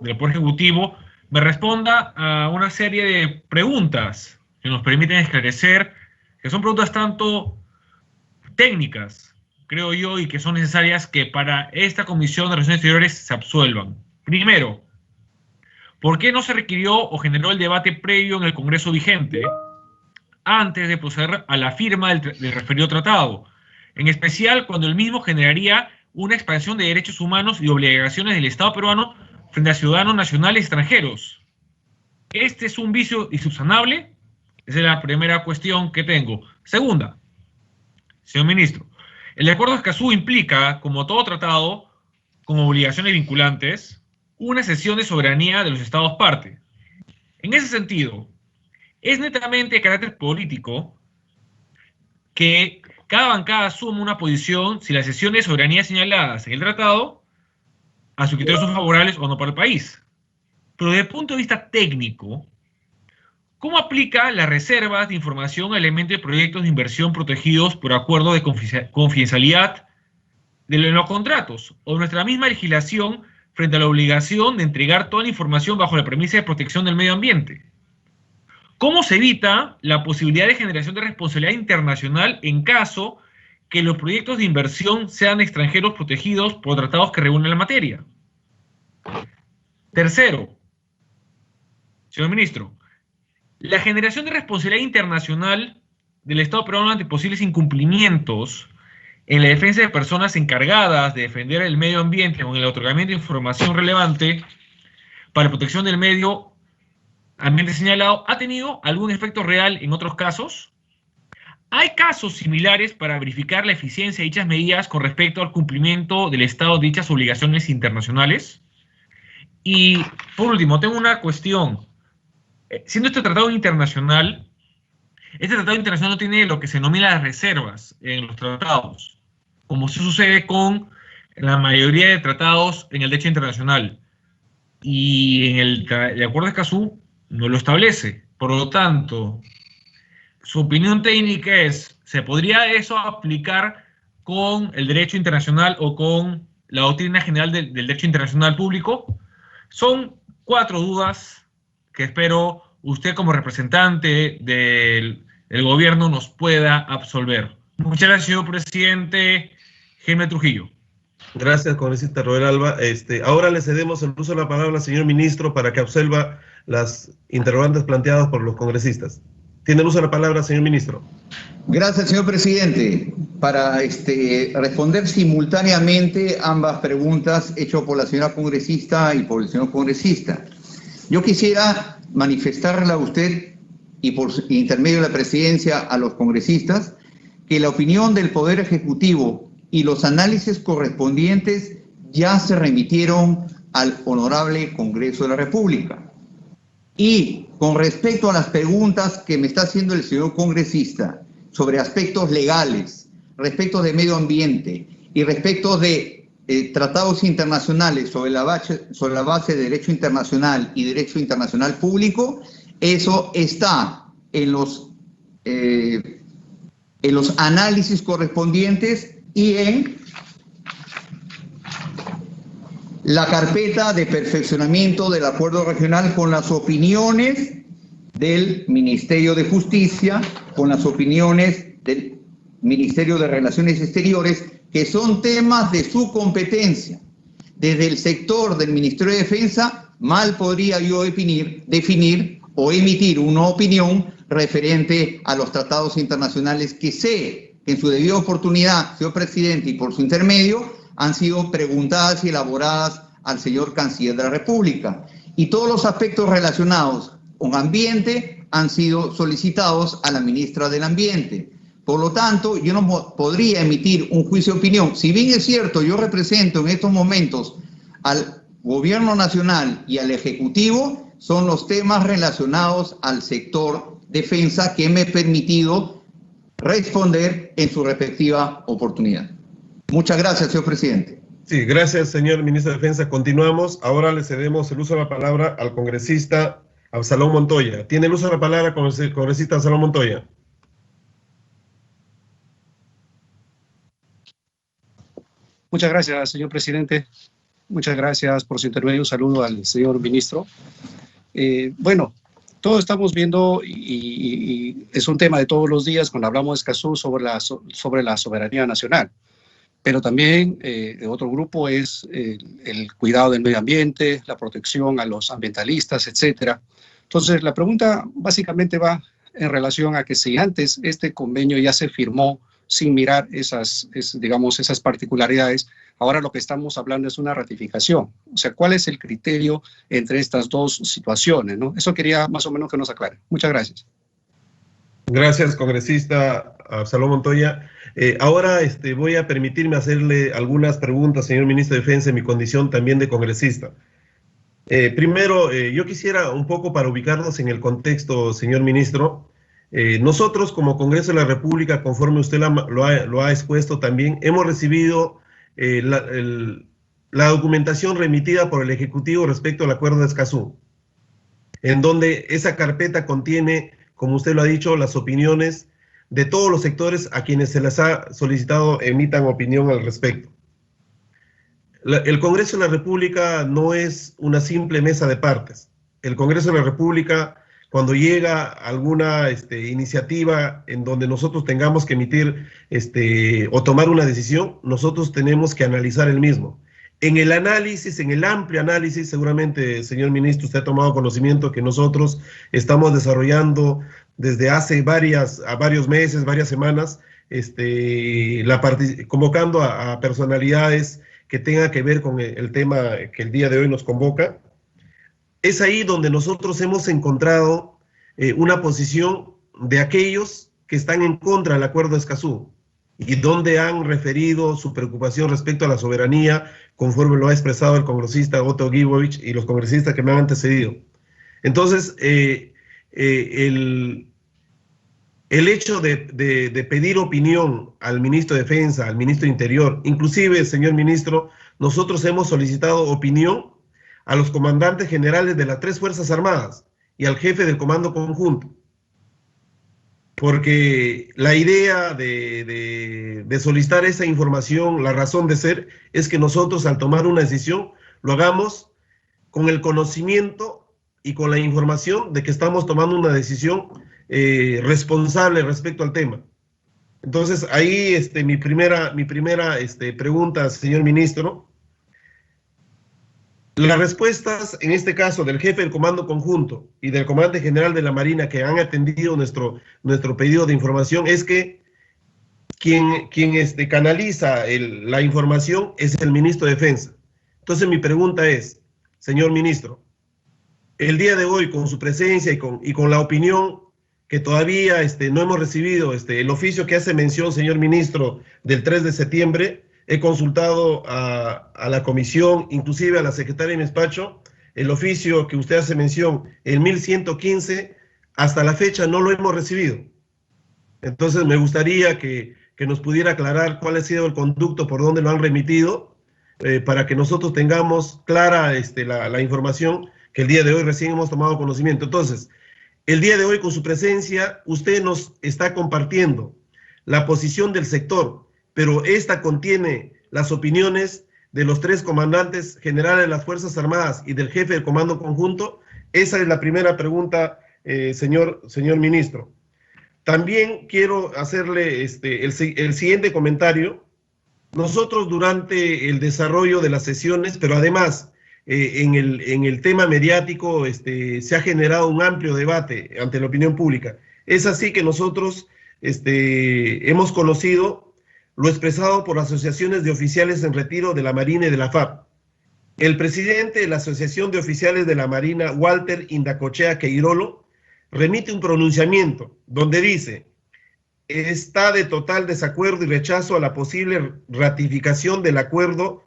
S7: del Poder Ejecutivo, me responda a una serie de preguntas que nos permiten esclarecer, que son preguntas tanto técnicas, creo yo, y que son necesarias que para esta Comisión de Relaciones Exteriores se absuelvan. Primero, ¿por qué no se requirió o generó el debate previo en el Congreso vigente antes de proceder a la firma del referido tratado? En especial cuando el mismo generaría una expansión de derechos humanos y obligaciones del Estado peruano frente a ciudadanos nacionales y extranjeros. ¿Este es un vicio insubsanable? Esa es la primera cuestión que tengo. Segunda, señor ministro, el Acuerdo de Escazú implica, como todo tratado, con obligaciones vinculantes, una cesión de soberanía de los Estados parte. En ese sentido, es netamente de carácter político que cada bancada asuma una posición si las cesiones de soberanía señaladas en el tratado a su criterio son favorables o no para el país. Pero desde el punto de vista técnico, ¿cómo aplica las reservas de información a elementos de proyectos de inversión protegidos por acuerdo de confidencialidad de los contratos o nuestra misma legislación frente a la obligación de entregar toda la información bajo la premisa de protección del medio ambiente? ¿Cómo se evita la posibilidad de generación de responsabilidad internacional en caso que los proyectos de inversión sean extranjeros protegidos por tratados que regulen la materia? Tercero, señor ministro, la generación de responsabilidad internacional del Estado peruano ante posibles incumplimientos en la defensa de personas encargadas de defender el medio ambiente o en el otorgamiento de información relevante para la protección del medio ambiente señalado, ¿ha tenido algún efecto real en otros casos? ¿Hay casos similares para verificar la eficiencia de dichas medidas con respecto al cumplimiento del Estado de dichas obligaciones internacionales? Y, por último, tengo una cuestión. Siendo este tratado internacional no tiene lo que se denomina las reservas en los tratados, como se sucede con la mayoría de tratados en el derecho internacional. Y en el Acuerdo de Escazú no lo establece. Por lo tanto, su opinión técnica es, ¿se podría eso aplicar con el derecho internacional o con la doctrina general del derecho internacional público? Son 4 dudas que espero usted como representante del gobierno nos pueda absolver. Muchas gracias, señor presidente. Jaime Trujillo.
S1: Gracias, congresista Roel Alba. Ahora le cedemos el uso de la palabra al señor ministro para que absuelva las interrogantes planteadas por los congresistas. Tiene el uso de la palabra, señor ministro.
S2: Gracias, señor presidente. Para responder simultáneamente ambas preguntas hechas por la señora congresista y por el señor congresista. Yo quisiera manifestarle a usted y por intermedio de la presidencia a los congresistas que la opinión del Poder Ejecutivo y los análisis correspondientes ya se remitieron al Honorable Congreso de la República. Y con respecto a las preguntas que me está haciendo el señor congresista sobre aspectos legales, respecto de medio ambiente y respecto de tratados internacionales sobre la base de derecho internacional y derecho internacional público, eso está en los análisis correspondientes y en la carpeta de perfeccionamiento del acuerdo regional con las opiniones del Ministerio de Justicia, con las opiniones del Ministerio de Relaciones Exteriores, que son temas de su competencia. Desde el sector del Ministerio de Defensa, mal podría yo definir o emitir una opinión referente a los tratados internacionales que sé que en su debida oportunidad, señor presidente, y por su intermedio, han sido preguntadas y elaboradas al señor Canciller de la República. Y todos los aspectos relacionados con ambiente han sido solicitados a la ministra del Ambiente. Por lo tanto, yo no podría emitir un juicio de opinión. Si bien es cierto, yo represento en estos momentos al Gobierno Nacional y al Ejecutivo, son los temas relacionados al sector defensa que me he permitido responder en su respectiva oportunidad. Muchas gracias, señor presidente.
S1: Sí, gracias, señor ministro de Defensa. Continuamos. Ahora le cedemos el uso de la palabra al congresista Absalón Montoya. Tiene el uso de la palabra el congresista Absalón Montoya.
S8: Muchas gracias, señor presidente. Muchas gracias por su intervención. Un saludo al señor ministro. Bueno, todos estamos viendo, y es un tema de todos los días cuando hablamos de Escazú sobre la soberanía nacional. Pero también de otro grupo es el cuidado del medio ambiente, la protección a los ambientalistas, etcétera. Entonces, la pregunta básicamente va en relación a que si antes este convenio ya se firmó sin mirar esas particularidades, ahora lo que estamos hablando es una ratificación. O sea, ¿cuál es el criterio entre estas dos situaciones, ¿no? Eso quería más o menos que nos aclare. Muchas gracias.
S1: Gracias, congresista Absalón Montoya. Ahora voy a permitirme hacerle algunas preguntas, señor ministro de Defensa, en mi condición también de congresista. Primero, yo quisiera un poco para ubicarnos en el contexto, señor ministro. Nosotros como Congreso de la República, conforme usted lo ha expuesto también, hemos recibido la documentación remitida por el Ejecutivo respecto al Acuerdo de Escazú, en donde esa carpeta contiene, como usted lo ha dicho, las opiniones de todos los sectores a quienes se les ha solicitado emitan opinión al respecto. El Congreso de la República no es una simple mesa de partes. El Congreso de la República, cuando llega alguna iniciativa en donde nosotros tengamos que emitir o tomar una decisión, nosotros tenemos que analizar el mismo. En el análisis, en el amplio análisis, seguramente, señor ministro, usted ha tomado conocimiento que nosotros estamos desarrollando desde hace varios meses, varias semanas, convocando a personalidades que tengan que ver con el tema que el día de hoy nos convoca. Es ahí donde nosotros hemos encontrado una posición de aquellos que están en contra del Acuerdo de Escazú y donde han referido su preocupación respecto a la soberanía, conforme lo ha expresado el congresista Otto Gibovich y los congresistas que me han antecedido. Entonces, el hecho de pedir opinión al ministro de Defensa, al ministro de Interior, inclusive, señor ministro, nosotros hemos solicitado opinión a los comandantes generales de las 3 Fuerzas Armadas y al jefe del Comando Conjunto. porque la idea de solicitar esa información, la razón de ser, es que nosotros al tomar una decisión lo hagamos con el conocimiento y con la información de que estamos tomando una decisión responsable respecto al tema. Entonces, ahí mi primera pregunta, señor ministro. Las respuestas, en este caso, del jefe del Comando Conjunto y del Comandante General de la Marina, que han atendido nuestro pedido de información, es que quien canaliza la información es el ministro de Defensa. Entonces, mi pregunta es, señor ministro, el día de hoy, con su presencia y con la opinión que todavía no hemos recibido, el oficio que hace mención, señor ministro, del 3 de septiembre, he consultado a la comisión, inclusive a la secretaria de mi despacho, el oficio que usted hace mención, el 1115, hasta la fecha no lo hemos recibido. Entonces me gustaría que nos pudiera aclarar cuál ha sido el conducto por donde lo han remitido, para que nosotros tengamos clara la información que el día de hoy recién hemos tomado conocimiento. Entonces, el día de hoy con su presencia, usted nos está compartiendo la posición del sector, pero esta contiene las opiniones de los 3 comandantes generales de las Fuerzas Armadas y del jefe del Comando Conjunto. Esa es la primera pregunta, señor ministro. También quiero hacerle el siguiente comentario. Nosotros durante el desarrollo de las sesiones, pero además en el tema mediático, se ha generado un amplio debate ante la opinión pública. Es así que nosotros hemos conocido lo expresado por asociaciones de oficiales en retiro de la Marina y de la FAP. El presidente de la Asociación de Oficiales de la Marina, Walter Indacochea Queirolo, remite un pronunciamiento donde dice: está de total desacuerdo y rechazo a la posible ratificación del acuerdo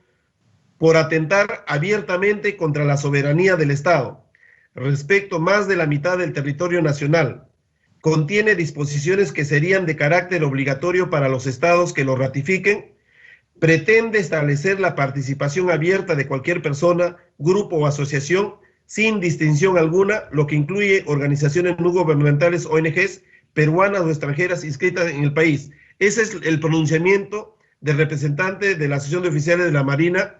S1: por atentar abiertamente contra la soberanía del Estado, respecto más de la mitad del territorio nacional. Contiene disposiciones que serían de carácter obligatorio para los estados que lo ratifiquen. Pretende establecer la participación abierta de cualquier persona, grupo o asociación, sin distinción alguna, lo que incluye organizaciones no gubernamentales, ONGs, peruanas o extranjeras inscritas en el país. Ese es el pronunciamiento del representante de la Asociación de Oficiales de la Marina.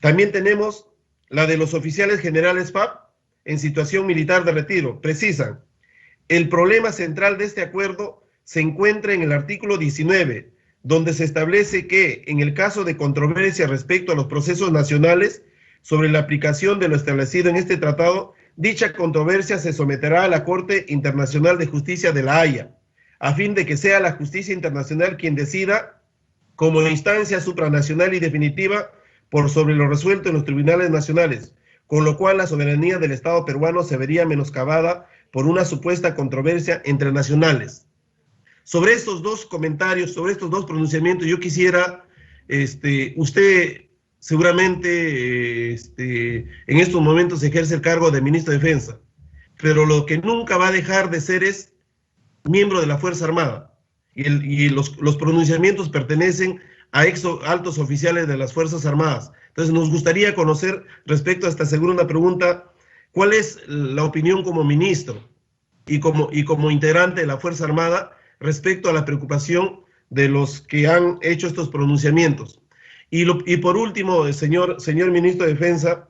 S1: También tenemos la de los oficiales generales FAP en situación militar de retiro. Precisan: el problema central de este acuerdo se encuentra en el artículo 19, donde se establece que, en el caso de controversia respecto a los procesos nacionales sobre la aplicación de lo establecido en este tratado, dicha controversia se someterá a la Corte Internacional de Justicia de La Haya, a fin de que sea la justicia internacional quien decida, como instancia supranacional y definitiva, por sobre lo resuelto en los tribunales nacionales, con lo cual la soberanía del Estado peruano se vería menoscabada por una supuesta controversia entre nacionales. Sobre estos 2 comentarios, sobre estos 2 pronunciamientos, yo quisiera, usted seguramente en estos momentos ejerce el cargo de ministro de Defensa, pero lo que nunca va a dejar de ser es miembro de la Fuerza Armada, y los pronunciamientos pertenecen a altos oficiales de las Fuerzas Armadas. Entonces nos gustaría conocer, respecto a esta segunda pregunta, ¿cuál es la opinión como ministro y como integrante de la Fuerza Armada respecto a la preocupación de los que han hecho estos pronunciamientos? Y por último, señor ministro de Defensa,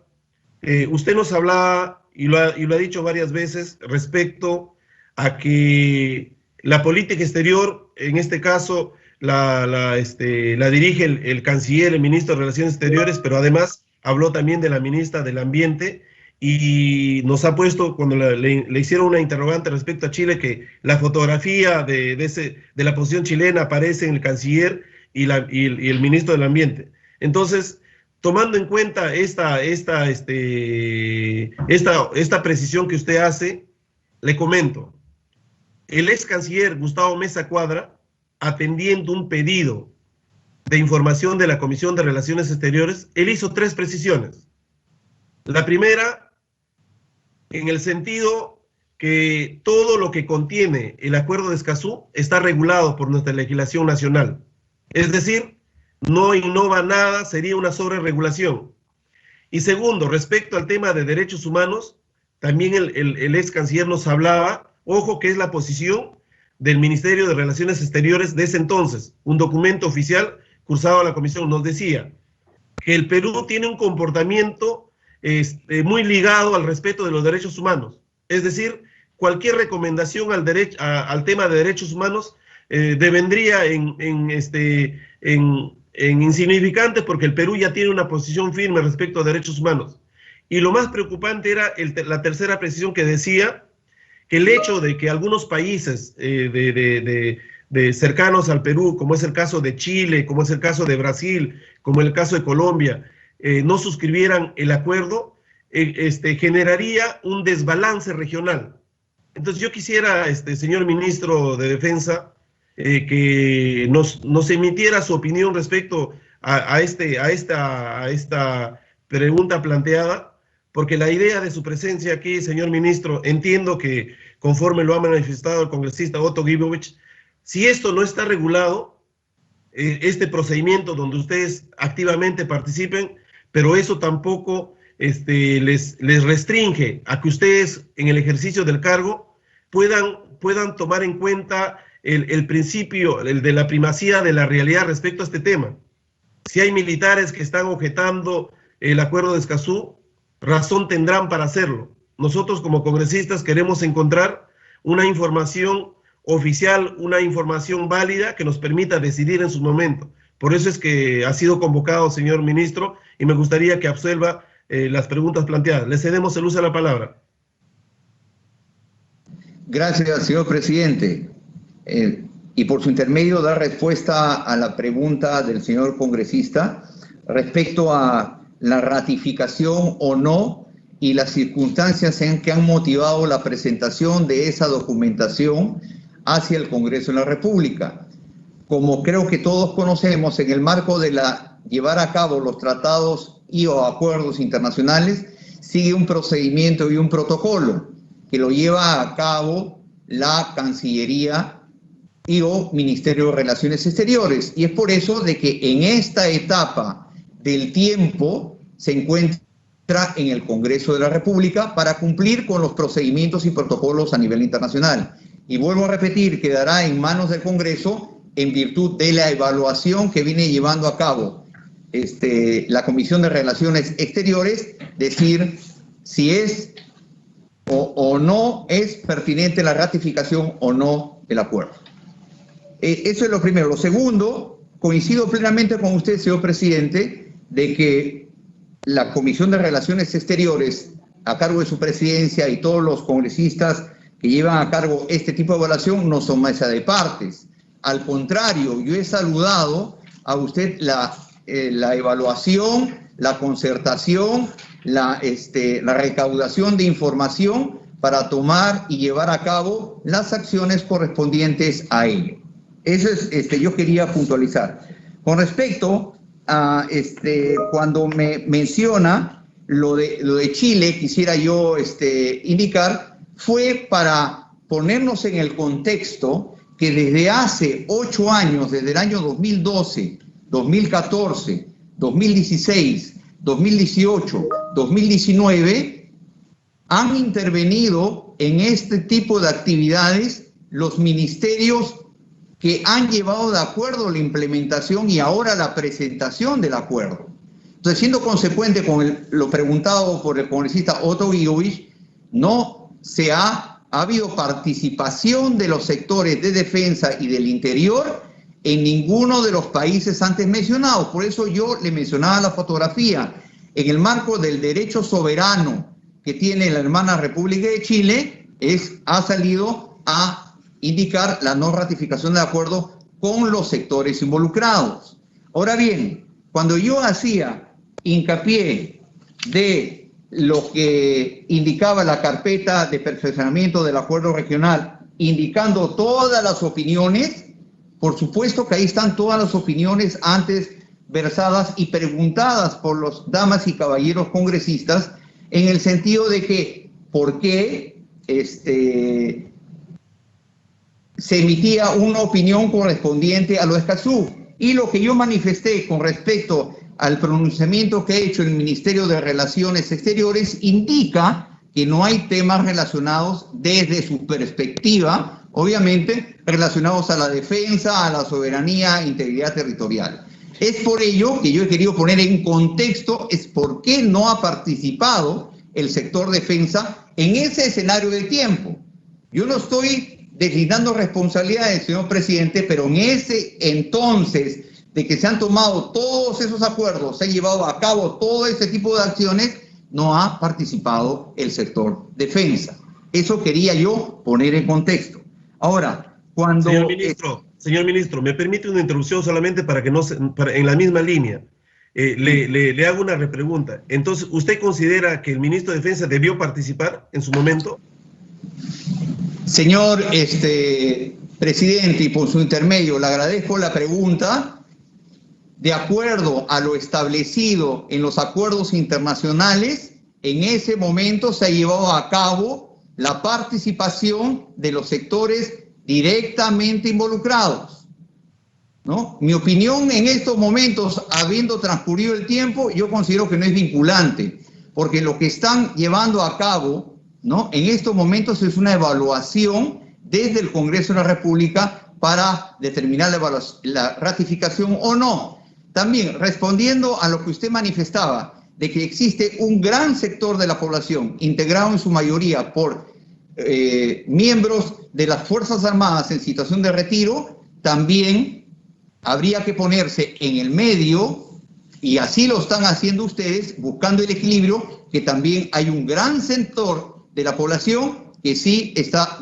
S1: usted nos hablaba, y lo ha dicho varias veces, respecto a que la política exterior, en este caso, la dirige el canciller, el ministro de Relaciones Exteriores, pero además habló también de la ministra del Ambiente, y nos ha puesto, cuando le hicieron una interrogante respecto a Chile, que la fotografía de la posición chilena aparece en el canciller y el ministro del Ambiente. Entonces, tomando en cuenta esta precisión que usted hace, le comento: el ex canciller Gustavo Meza Cuadra, atendiendo un pedido de información de la Comisión de Relaciones Exteriores, él hizo 3 precisiones. La primera, en el sentido que todo lo que contiene el Acuerdo de Escazú está regulado por nuestra legislación nacional. Es decir, no innova nada, sería una sobreregulación. Y segundo, respecto al tema de derechos humanos, también el ex canciller nos hablaba, ojo, que es la posición del Ministerio de Relaciones Exteriores de ese entonces, un documento oficial cursado a la Comisión, nos decía que el Perú tiene un comportamiento muy ligado al respeto de los derechos humanos. Es decir, cualquier recomendación al tema de derechos humanos devendría en insignificante, porque el Perú ya tiene una posición firme respecto a derechos humanos. Y lo más preocupante era la tercera precisión, que decía que el hecho de que algunos países cercanos al Perú, como es el caso de Chile, como es el caso de Brasil, como el caso de Colombia, no suscribieran el acuerdo, generaría un desbalance regional. Entonces yo quisiera, señor ministro de Defensa, que nos emitiera su opinión respecto a esta pregunta planteada, porque la idea de su presencia aquí, señor ministro, entiendo que conforme lo ha manifestado el congresista Otto Gibovich, si esto no está regulado, este procedimiento donde ustedes activamente participen, pero eso tampoco les restringe a que ustedes en el ejercicio del cargo puedan tomar en cuenta el principio de la primacía de la realidad respecto a este tema. Si hay militares que están objetando el acuerdo de Escazú, razón tendrán para hacerlo. Nosotros como congresistas queremos encontrar una información oficial, una información válida que nos permita decidir en su momento. Por eso es que ha sido convocado, señor ministro, y me gustaría que absuelva las preguntas planteadas. Le cedemos el uso de la palabra.
S2: Gracias, señor presidente. Y por su intermedio dar respuesta a la pregunta del señor congresista respecto a la ratificación o no y las circunstancias que han motivado la presentación de esa documentación hacia el Congreso de la República. Como creo que todos conocemos, en el marco de llevar a cabo los tratados o acuerdos internacionales, sigue un procedimiento y un protocolo que lo lleva a cabo la Cancillería o Ministerio de Relaciones Exteriores. Y es por eso de que en esta etapa del tiempo se encuentra en el Congreso de la República para cumplir con los procedimientos y protocolos a nivel internacional. Y vuelvo a repetir, quedará en manos del Congreso en virtud de la evaluación que viene llevando a cabo la Comisión de Relaciones Exteriores, decir si es o no es pertinente la ratificación o no del acuerdo. Eso es lo primero. Lo segundo, coincido plenamente con usted, señor presidente, de que la Comisión de Relaciones Exteriores, a cargo de su presidencia, y todos los congresistas que llevan a cargo este tipo de evaluación no son mesa de partes. Al contrario, yo he saludado a usted la evaluación, la concertación, la recaudación de información para tomar y llevar a cabo las acciones correspondientes a ello. Eso es, yo quería puntualizar. Con respecto a cuando me menciona lo de Chile, quisiera yo indicar, fue para ponernos en el contexto que desde hace 8 años, desde el año 2012, 2014, 2016, 2018, 2019, han intervenido en este tipo de actividades los ministerios que han llevado de acuerdo la implementación y ahora la presentación del acuerdo. Entonces, siendo consecuente con lo preguntado por el congresista Otto Gibovich, no ha habido participación de los sectores de defensa y del interior en ninguno de los países antes mencionados. Por eso yo le mencionaba la fotografía. En el marco del derecho soberano que tiene la hermana República de Chile, ha salido a indicar la no ratificación del acuerdo con los sectores involucrados. Ahora bien, cuando yo hacía hincapié de lo que indicaba la carpeta de perfeccionamiento del acuerdo regional, indicando todas las opiniones, por supuesto que ahí están todas las opiniones antes versadas y preguntadas por los damas y caballeros congresistas, en el sentido de que por qué se emitía una opinión correspondiente a lo de Escazú. Y lo que yo manifesté con respecto al pronunciamiento que ha hecho el Ministerio de Relaciones Exteriores indica que no hay temas relacionados desde su perspectiva obviamente relacionados a la defensa, a la soberanía e integridad territorial. Es por ello que yo he querido poner en contexto es por qué no ha participado el sector defensa en ese escenario del tiempo. Yo no estoy deslindando responsabilidades, señor presidente, pero en ese entonces de que se han tomado todos esos acuerdos, se ha llevado a cabo todo ese tipo de acciones, no ha participado el sector defensa. Eso quería yo poner en contexto. Ahora, cuando...
S1: Señor ministro, me permite una interrupción solamente para que no se, en la misma línea. Le hago una repregunta. Entonces, ¿usted considera que el ministro de Defensa debió participar en su momento?
S2: Señor presidente, y por su intermedio, le agradezco la pregunta. De acuerdo a lo establecido en los acuerdos internacionales, en ese momento se ha llevado a cabo la participación de los sectores directamente involucrados, ¿no? Mi opinión en estos momentos, habiendo transcurrido el tiempo, yo considero que no es vinculante, porque lo que están llevando a cabo, ¿no?, en estos momentos es una evaluación desde el Congreso de la República para determinar la ratificación o no. También, respondiendo a lo que usted manifestaba, de que existe un gran sector de la población, integrado en su mayoría por miembros de las Fuerzas Armadas en situación de retiro, también habría que ponerse en el medio, y así lo están haciendo ustedes, buscando el equilibrio, que también hay un gran sector de la población que sí está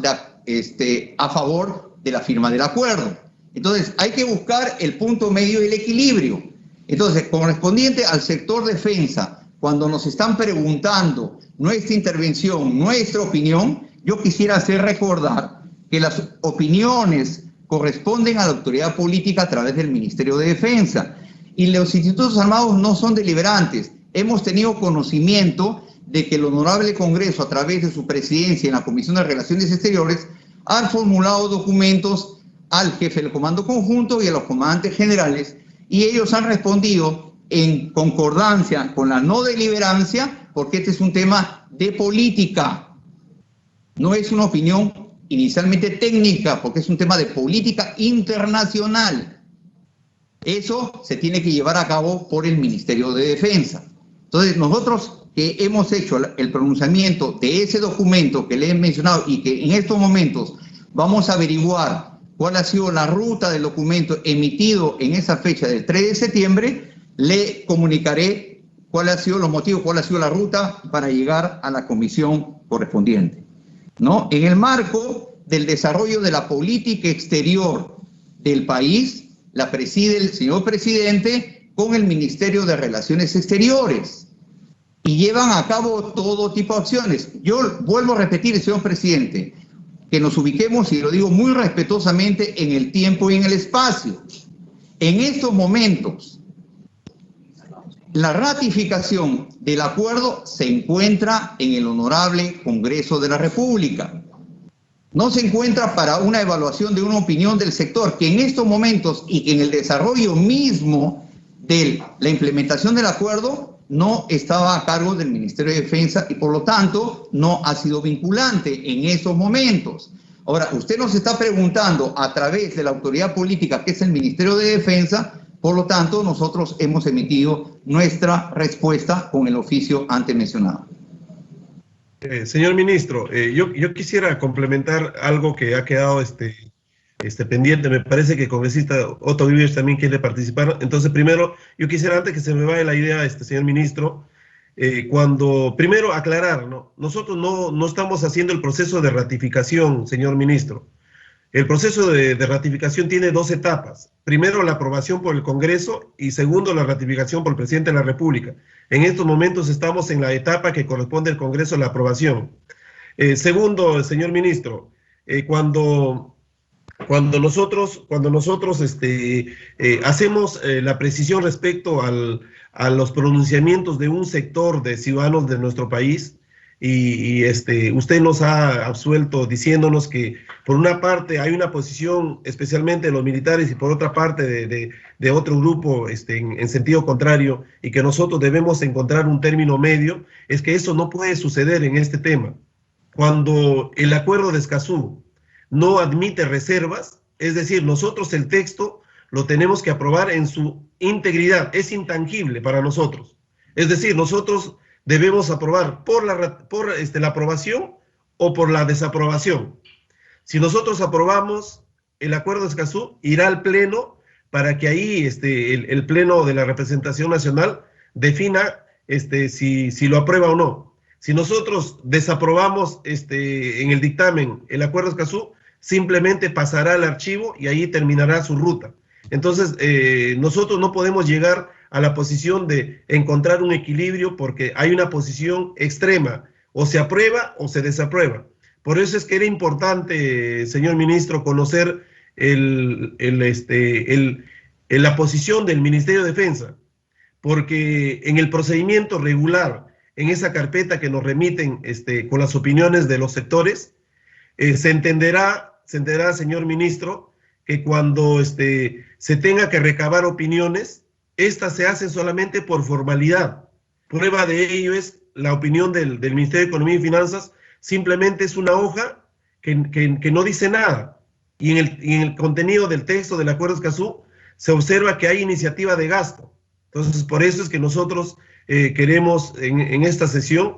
S2: a favor de la firma del acuerdo. Entonces, hay que buscar el punto medio y el equilibrio. Entonces, correspondiente al sector defensa, cuando nos están preguntando nuestra intervención, nuestra opinión, yo quisiera hacer recordar que las opiniones corresponden a la autoridad política a través del Ministerio de Defensa. Y los institutos armados no son deliberantes. Hemos tenido conocimiento de que el Honorable Congreso, a través de su presidencia en la Comisión de Relaciones Exteriores, han formulado documentos al jefe del Comando Conjunto y a los comandantes generales, y ellos han respondido en concordancia con la no deliberancia, porque este es un tema de política. No es una opinión inicialmente técnica, porque es un tema de política internacional. Eso se tiene que llevar a cabo por el Ministerio de Defensa. Entonces, nosotros que hemos hecho el pronunciamiento de ese documento que le he mencionado y que en estos momentos vamos a averiguar cuál ha sido la ruta del documento emitido en esa fecha del 3 de septiembre, le comunicaré cuál ha sido los motivos, cuál ha sido la ruta para llegar a la comisión correspondiente, ¿no? En el marco del desarrollo de la política exterior del país, la preside el señor presidente con el Ministerio de Relaciones Exteriores y llevan a cabo todo tipo de acciones. Yo vuelvo a repetir, señor presidente, que nos ubiquemos, y lo digo muy respetuosamente, en el tiempo y en el espacio. En estos momentos, la ratificación del acuerdo se encuentra en el Honorable Congreso de la República. No se encuentra para una evaluación de una opinión del sector, que en estos momentos y que en el desarrollo mismo de la implementación del acuerdo no estaba a cargo del Ministerio de Defensa y por lo tanto no ha sido vinculante en esos momentos. Ahora, usted nos está preguntando a través de la autoridad política, que es el Ministerio de Defensa, por lo tanto nosotros hemos emitido nuestra respuesta con el oficio antes mencionado.
S1: Señor ministro, yo quisiera complementar algo que ha quedado pendiente. Me parece que el congresista Otto Guibovich también quiere participar. Entonces, primero, yo quisiera, antes que se me vaya la idea, señor ministro, primero aclarar, ¿no? Nosotros no estamos haciendo el proceso de ratificación, señor ministro. El proceso de ratificación tiene dos etapas. Primero, la aprobación por el Congreso y segundo, la ratificación por el presidente de la República. En estos momentos estamos en la etapa que corresponde al Congreso, la aprobación. Segundo, señor ministro, cuando nosotros hacemos la precisión respecto a los pronunciamientos de un sector de ciudadanos de nuestro país, y usted nos ha absuelto diciéndonos que por una parte hay una posición especialmente de los militares y por otra parte de otro grupo en sentido contrario, y que nosotros debemos encontrar un término medio. Es que eso no puede suceder en este tema. Cuando el acuerdo de Escazú no admite reservas, es decir, nosotros el texto lo tenemos que aprobar en su integridad, es intangible para nosotros. Es decir, nosotros debemos aprobar por la aprobación o por la desaprobación. Si nosotros aprobamos el acuerdo de Escazú, irá al Pleno para que ahí el Pleno de la Representación Nacional defina si lo aprueba o no. Si nosotros desaprobamos en el dictamen el acuerdo de Escazú, simplemente pasará al archivo y ahí terminará su ruta. Entonces, nosotros no podemos llegar a la posición de encontrar un equilibrio porque hay una posición extrema, o se aprueba o se desaprueba. Por eso es que era importante, señor ministro, conocer la posición del Ministerio de Defensa, porque en el procedimiento regular, en esa carpeta que nos remiten con las opiniones de los sectores, se entenderá, señor ministro, que cuando se tenga que recabar opiniones, estas se hacen solamente por formalidad. Prueba de ello es la opinión del Ministerio de Economía y Finanzas, simplemente es una hoja que no dice nada. Y en el contenido del texto del Acuerdo de Escazú se observa que hay iniciativa de gasto. Entonces, por eso es que nosotros queremos en esta sesión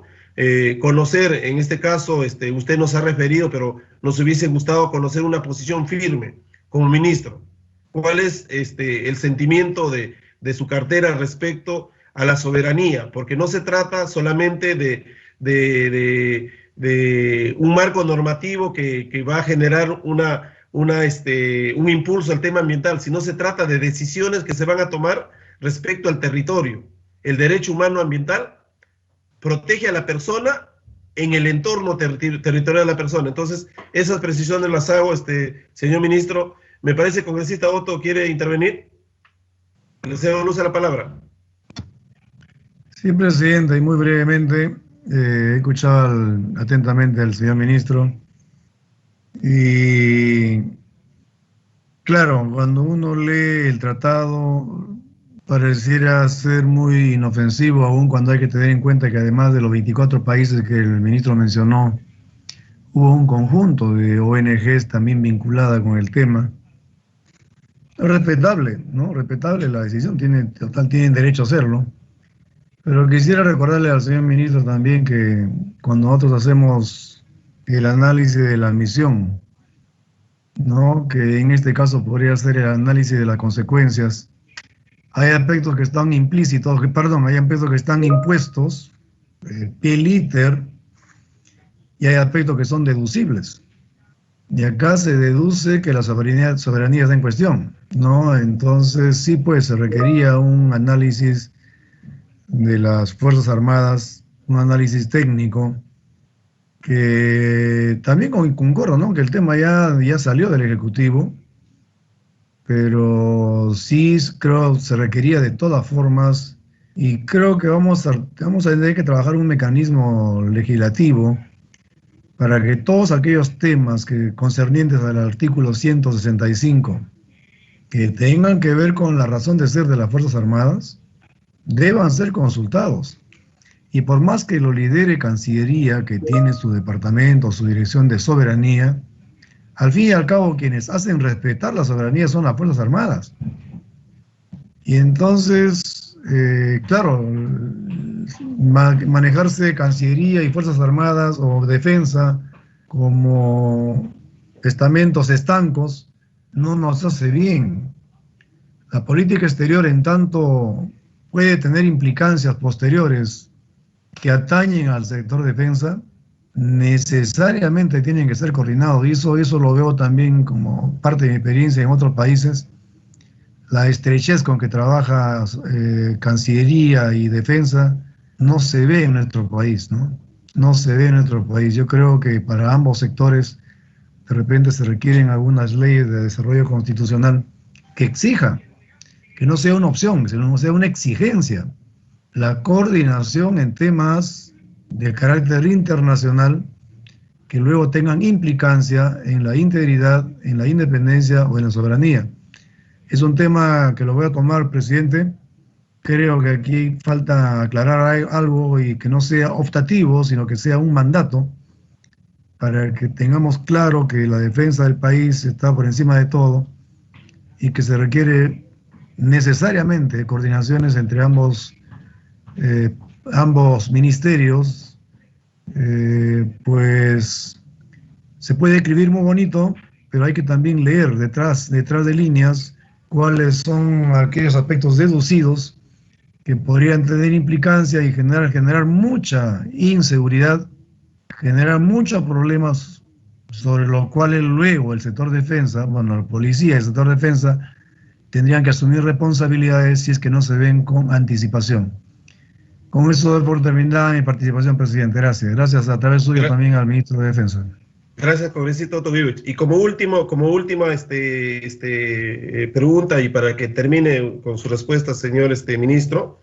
S1: conocer, en este caso, usted nos ha referido, pero nos hubiese gustado conocer una posición firme como ministro. ¿Cuál es el sentimiento de su cartera respecto a la soberanía? Porque no se trata solamente de un marco normativo que va a generar un impulso al tema ambiental, sino se trata de decisiones que se van a tomar respecto al territorio. El derecho humano ambiental protege a la persona en el entorno territorial de la persona. Entonces, esas precisiones las hago, señor ministro. Me parece que el congresista Otto quiere intervenir. Le cedo luz a la palabra.
S4: Sí, presidente, y muy brevemente, he escuchado atentamente al señor ministro. Y claro, cuando uno lee el tratado, pareciera ser muy inofensivo, aún cuando hay que tener en cuenta que además de los 24 países que el ministro mencionó, hubo un conjunto de ONGs también vinculadas con el tema. Respetable, ¿no? Respetable la decisión, tienen derecho a hacerlo. Pero quisiera recordarle al señor ministro también que cuando nosotros hacemos el análisis de la misión, ¿no? Que en este caso podría ser el análisis de las consecuencias, hay aspectos que están implícitos, hay aspectos que están impuestos, pelíter, y hay aspectos que son deducibles. Y acá se deduce que la soberanía está en cuestión, ¿no? Entonces sí, pues se requería un análisis de las Fuerzas Armadas, un análisis técnico, que también concorro, ¿no? Que el tema ya salió del Ejecutivo, pero sí creo que se requería de todas formas, y creo que vamos a tener que trabajar un mecanismo legislativo para que todos aquellos temas concernientes al artículo 165 que tengan que ver con la razón de ser de las Fuerzas Armadas deban ser consultados. Y por más que lo lidere Cancillería, que tiene su departamento, su dirección de soberanía, al fin y al cabo quienes hacen respetar la soberanía son las Fuerzas Armadas. Y entonces, claro, manejarse Cancillería y Fuerzas Armadas o Defensa como estamentos estancos no nos hace bien. La política exterior, en tanto, puede tener implicancias posteriores que atañen al sector defensa, necesariamente tienen que ser coordinados, y eso lo veo también como parte de mi experiencia en otros países. La estrechez con que trabaja Cancillería y Defensa no se ve en nuestro país, ¿no? No se ve en nuestro país. Yo creo que para ambos sectores de repente se requieren algunas leyes de desarrollo constitucional que exija, que no sea una opción, sino sea una exigencia, la coordinación en temas de carácter internacional que luego tengan implicancia en la integridad, en la independencia o en la soberanía. Es un tema que lo voy a tomar, presidente. Creo que aquí falta aclarar algo y que no sea optativo, sino que sea un mandato para que tengamos claro que la defensa del país está por encima de todo y que se requiere necesariamente coordinaciones entre ambos ministerios, pues se puede escribir muy bonito, pero hay que también leer detrás de líneas cuáles son aquellos aspectos deducidos que podrían tener implicancia y generar mucha inseguridad, generar muchos problemas sobre los cuales luego el sector defensa, bueno, la policía y el sector defensa tendrían que asumir responsabilidades si es que no se ven con anticipación. Con eso doy por terminada mi participación, presidente. Gracias. Gracias a través suyo también al ministro de Defensa.
S1: Gracias, congresista Otto Gibich. Y como última pregunta, y para que termine con su respuesta, señor ministro,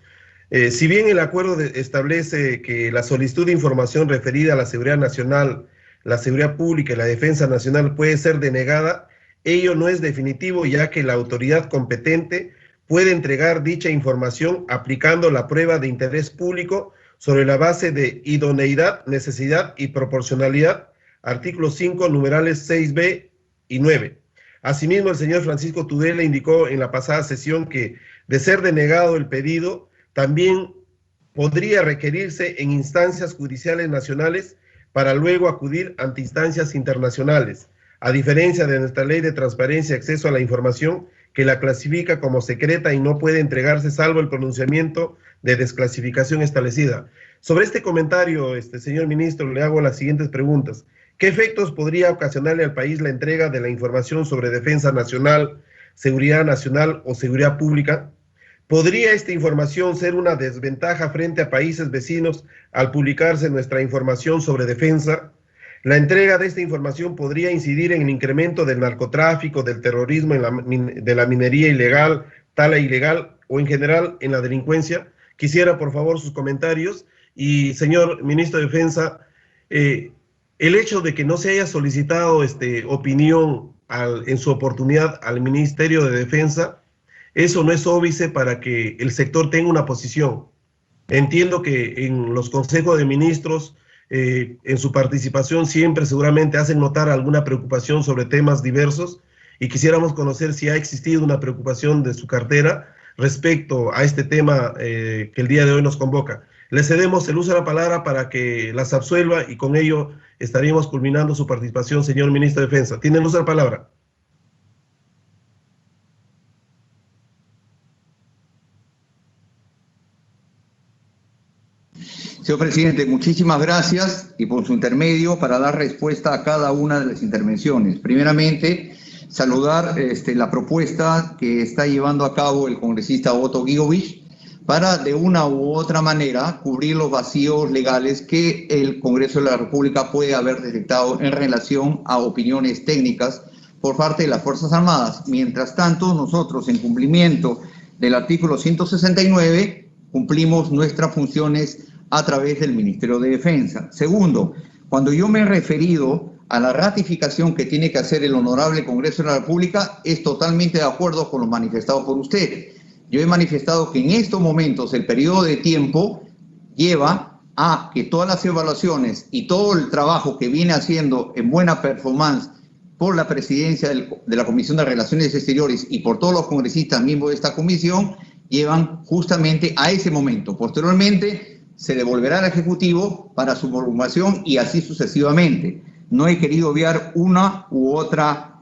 S1: si bien el acuerdo establece que la solicitud de información referida a la seguridad nacional, la seguridad pública y la defensa nacional puede ser denegada, ello no es definitivo, ya que la autoridad competente puede entregar dicha información aplicando la prueba de interés público sobre la base de idoneidad, necesidad y proporcionalidad, artículos 5, numerales 6b y 9. Asimismo, el señor Francisco Tudela indicó en la pasada sesión que, de ser denegado el pedido, también podría requerirse en instancias judiciales nacionales para luego acudir ante instancias internacionales, a diferencia de nuestra ley de transparencia y acceso a la información, que la clasifica como secreta y no puede entregarse salvo el pronunciamiento de desclasificación establecida. Sobre este comentario, señor ministro, le hago las siguientes preguntas. ¿Qué efectos podría ocasionarle al país la entrega de la información sobre defensa nacional, seguridad nacional o seguridad pública? ¿Podría esta información ser una desventaja frente a países vecinos al publicarse nuestra información sobre defensa? La entrega de esta información podría incidir en el incremento del narcotráfico, del terrorismo, de la minería ilegal, tala ilegal o en general en la delincuencia. Quisiera, por favor, sus comentarios. Y, señor ministro de Defensa, el hecho de que no se haya solicitado opinión en su oportunidad al Ministerio de Defensa, eso no es óbice para que el sector tenga una posición. Entiendo que en los consejos de ministros, en su participación siempre seguramente hacen notar alguna preocupación sobre temas diversos y quisiéramos conocer si ha existido una preocupación de su cartera respecto a este tema que el día de hoy nos convoca. Le cedemos el uso de la palabra para que las absuelva y con ello estaríamos culminando su participación, señor ministro de Defensa. Tiene el uso de la palabra.
S2: Señor presidente, muchísimas gracias y por su intermedio para dar respuesta a cada una de las intervenciones. Primeramente, saludar la propuesta que está llevando a cabo el congresista Otto Gibich para de una u otra manera cubrir los vacíos legales que el Congreso de la República puede haber detectado en relación a opiniones técnicas por parte de las Fuerzas Armadas. Mientras tanto, nosotros, en cumplimiento del artículo 169, cumplimos nuestras funciones a través del Ministerio de Defensa. Segundo, cuando yo me he referido a la ratificación que tiene que hacer el Honorable Congreso de la República, es totalmente de acuerdo con lo manifestado por usted. Yo he manifestado que en estos momentos el periodo de tiempo lleva a que todas las evaluaciones y todo el trabajo que viene haciendo en buena performance por la presidencia de la Comisión de Relaciones Exteriores y por todos los congresistas miembros de esta comisión, llevan justamente a ese momento. Posteriormente, se devolverá al Ejecutivo para su promulgación y así sucesivamente. No he querido obviar una u otra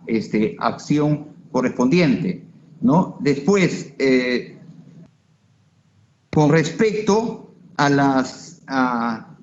S2: acción correspondiente, ¿no? Después, con respecto a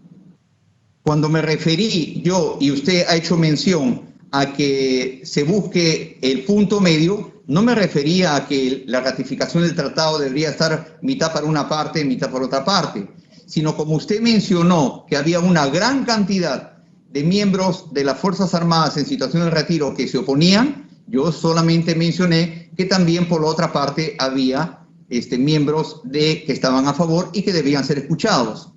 S2: cuando me referí yo y usted ha hecho mención a que se busque el punto medio, no me refería a que la ratificación del tratado debería estar mitad para una parte, mitad por otra parte, sino como usted mencionó que había una gran cantidad de miembros de las Fuerzas Armadas en situación de retiro que se oponían, yo solamente mencioné que también por la otra parte había miembros que estaban a favor y que debían ser escuchados.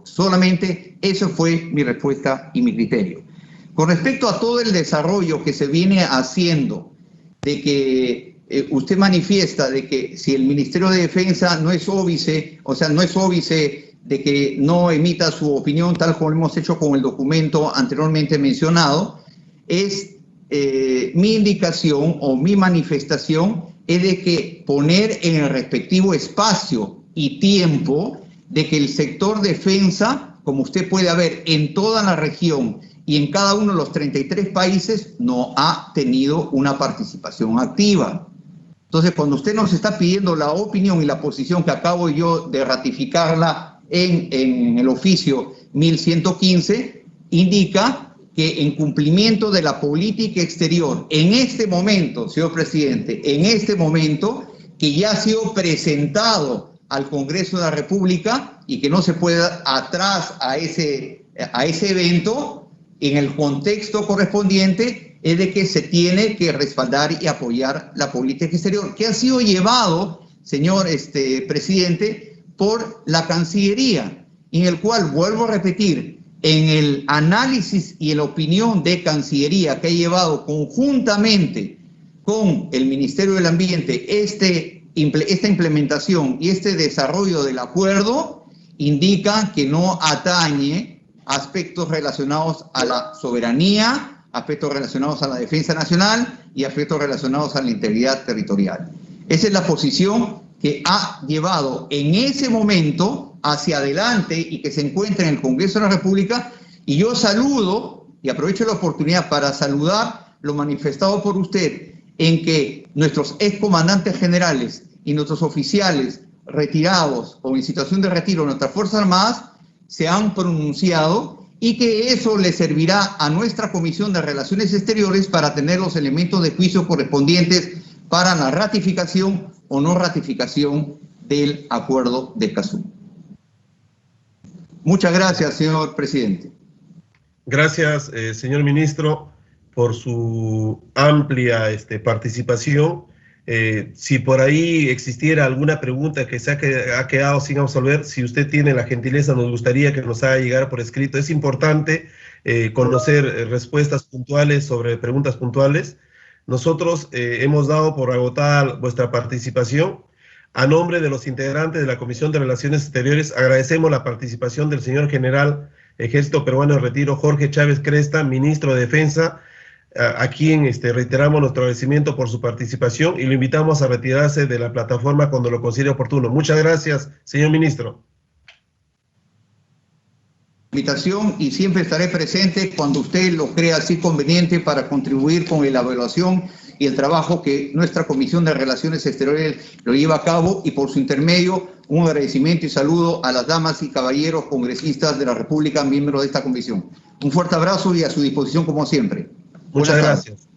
S2: Solamente eso fue mi respuesta y mi criterio. Con respecto a todo el desarrollo que se viene haciendo, de que usted manifiesta de que si el Ministerio de Defensa no es óbice, o sea, no es óbice de que no emita su opinión tal como lo hemos hecho con el documento anteriormente mencionado, es mi indicación o mi manifestación es de que poner en el respectivo espacio y tiempo de que el sector defensa, como usted puede ver en toda la región y en cada uno de los 33 países, no ha tenido una participación activa. Entonces, cuando usted nos está pidiendo la opinión y la posición que acabo yo de ratificarla en el oficio 1115, indica que en cumplimiento de la política exterior, en este momento, señor presidente, en este momento, que ya ha sido presentado al Congreso de la República y que no se puede dar atrás a ese evento, en el contexto correspondiente, es de que se tiene que respaldar y apoyar la política exterior, que ha sido llevado, señor presidente, por la Cancillería, en el cual, vuelvo a repetir, en el análisis y en la opinión de Cancillería que ha llevado conjuntamente con el Ministerio del Ambiente esta implementación y este desarrollo del acuerdo, indica que no atañe aspectos relacionados a la soberanía, aspectos relacionados a la defensa nacional y aspectos relacionados a la integridad territorial. Esa es la posición que ha llevado en ese momento hacia adelante y que se encuentra en el Congreso de la República, y yo saludo y aprovecho la oportunidad para saludar lo manifestado por usted en que nuestros excomandantes generales y nuestros oficiales retirados o en situación de retiro de nuestras Fuerzas Armadas se han pronunciado, y que eso le servirá a nuestra Comisión de Relaciones Exteriores para tener los elementos de juicio correspondientes para la ratificación o no ratificación del acuerdo de Escazú. Muchas gracias, señor presidente.
S1: Gracias, señor ministro, por su amplia participación. Si por ahí existiera alguna pregunta que ha quedado sin absolver, si usted tiene la gentileza, nos gustaría que nos haga llegar por escrito. Es importante conocer respuestas puntuales sobre preguntas puntuales. Nosotros hemos dado por agotada vuestra participación. A nombre de los integrantes de la Comisión de Relaciones Exteriores, agradecemos la participación del señor general Ejército Peruano en Retiro, Jorge Chávez Cresta, ministro de Defensa, a quien reiteramos nuestro agradecimiento por su participación y lo invitamos a retirarse de la plataforma cuando lo considere oportuno. Muchas gracias, señor ministro.
S2: Invitación, y siempre estaré presente cuando usted lo crea así conveniente para contribuir con la evaluación y el trabajo que nuestra Comisión de Relaciones Exteriores lo lleva a cabo, y por su intermedio un agradecimiento y saludo a las damas y caballeros congresistas de la República, miembros de esta comisión. Un fuerte abrazo y a su disposición como siempre.
S1: Muchas gracias.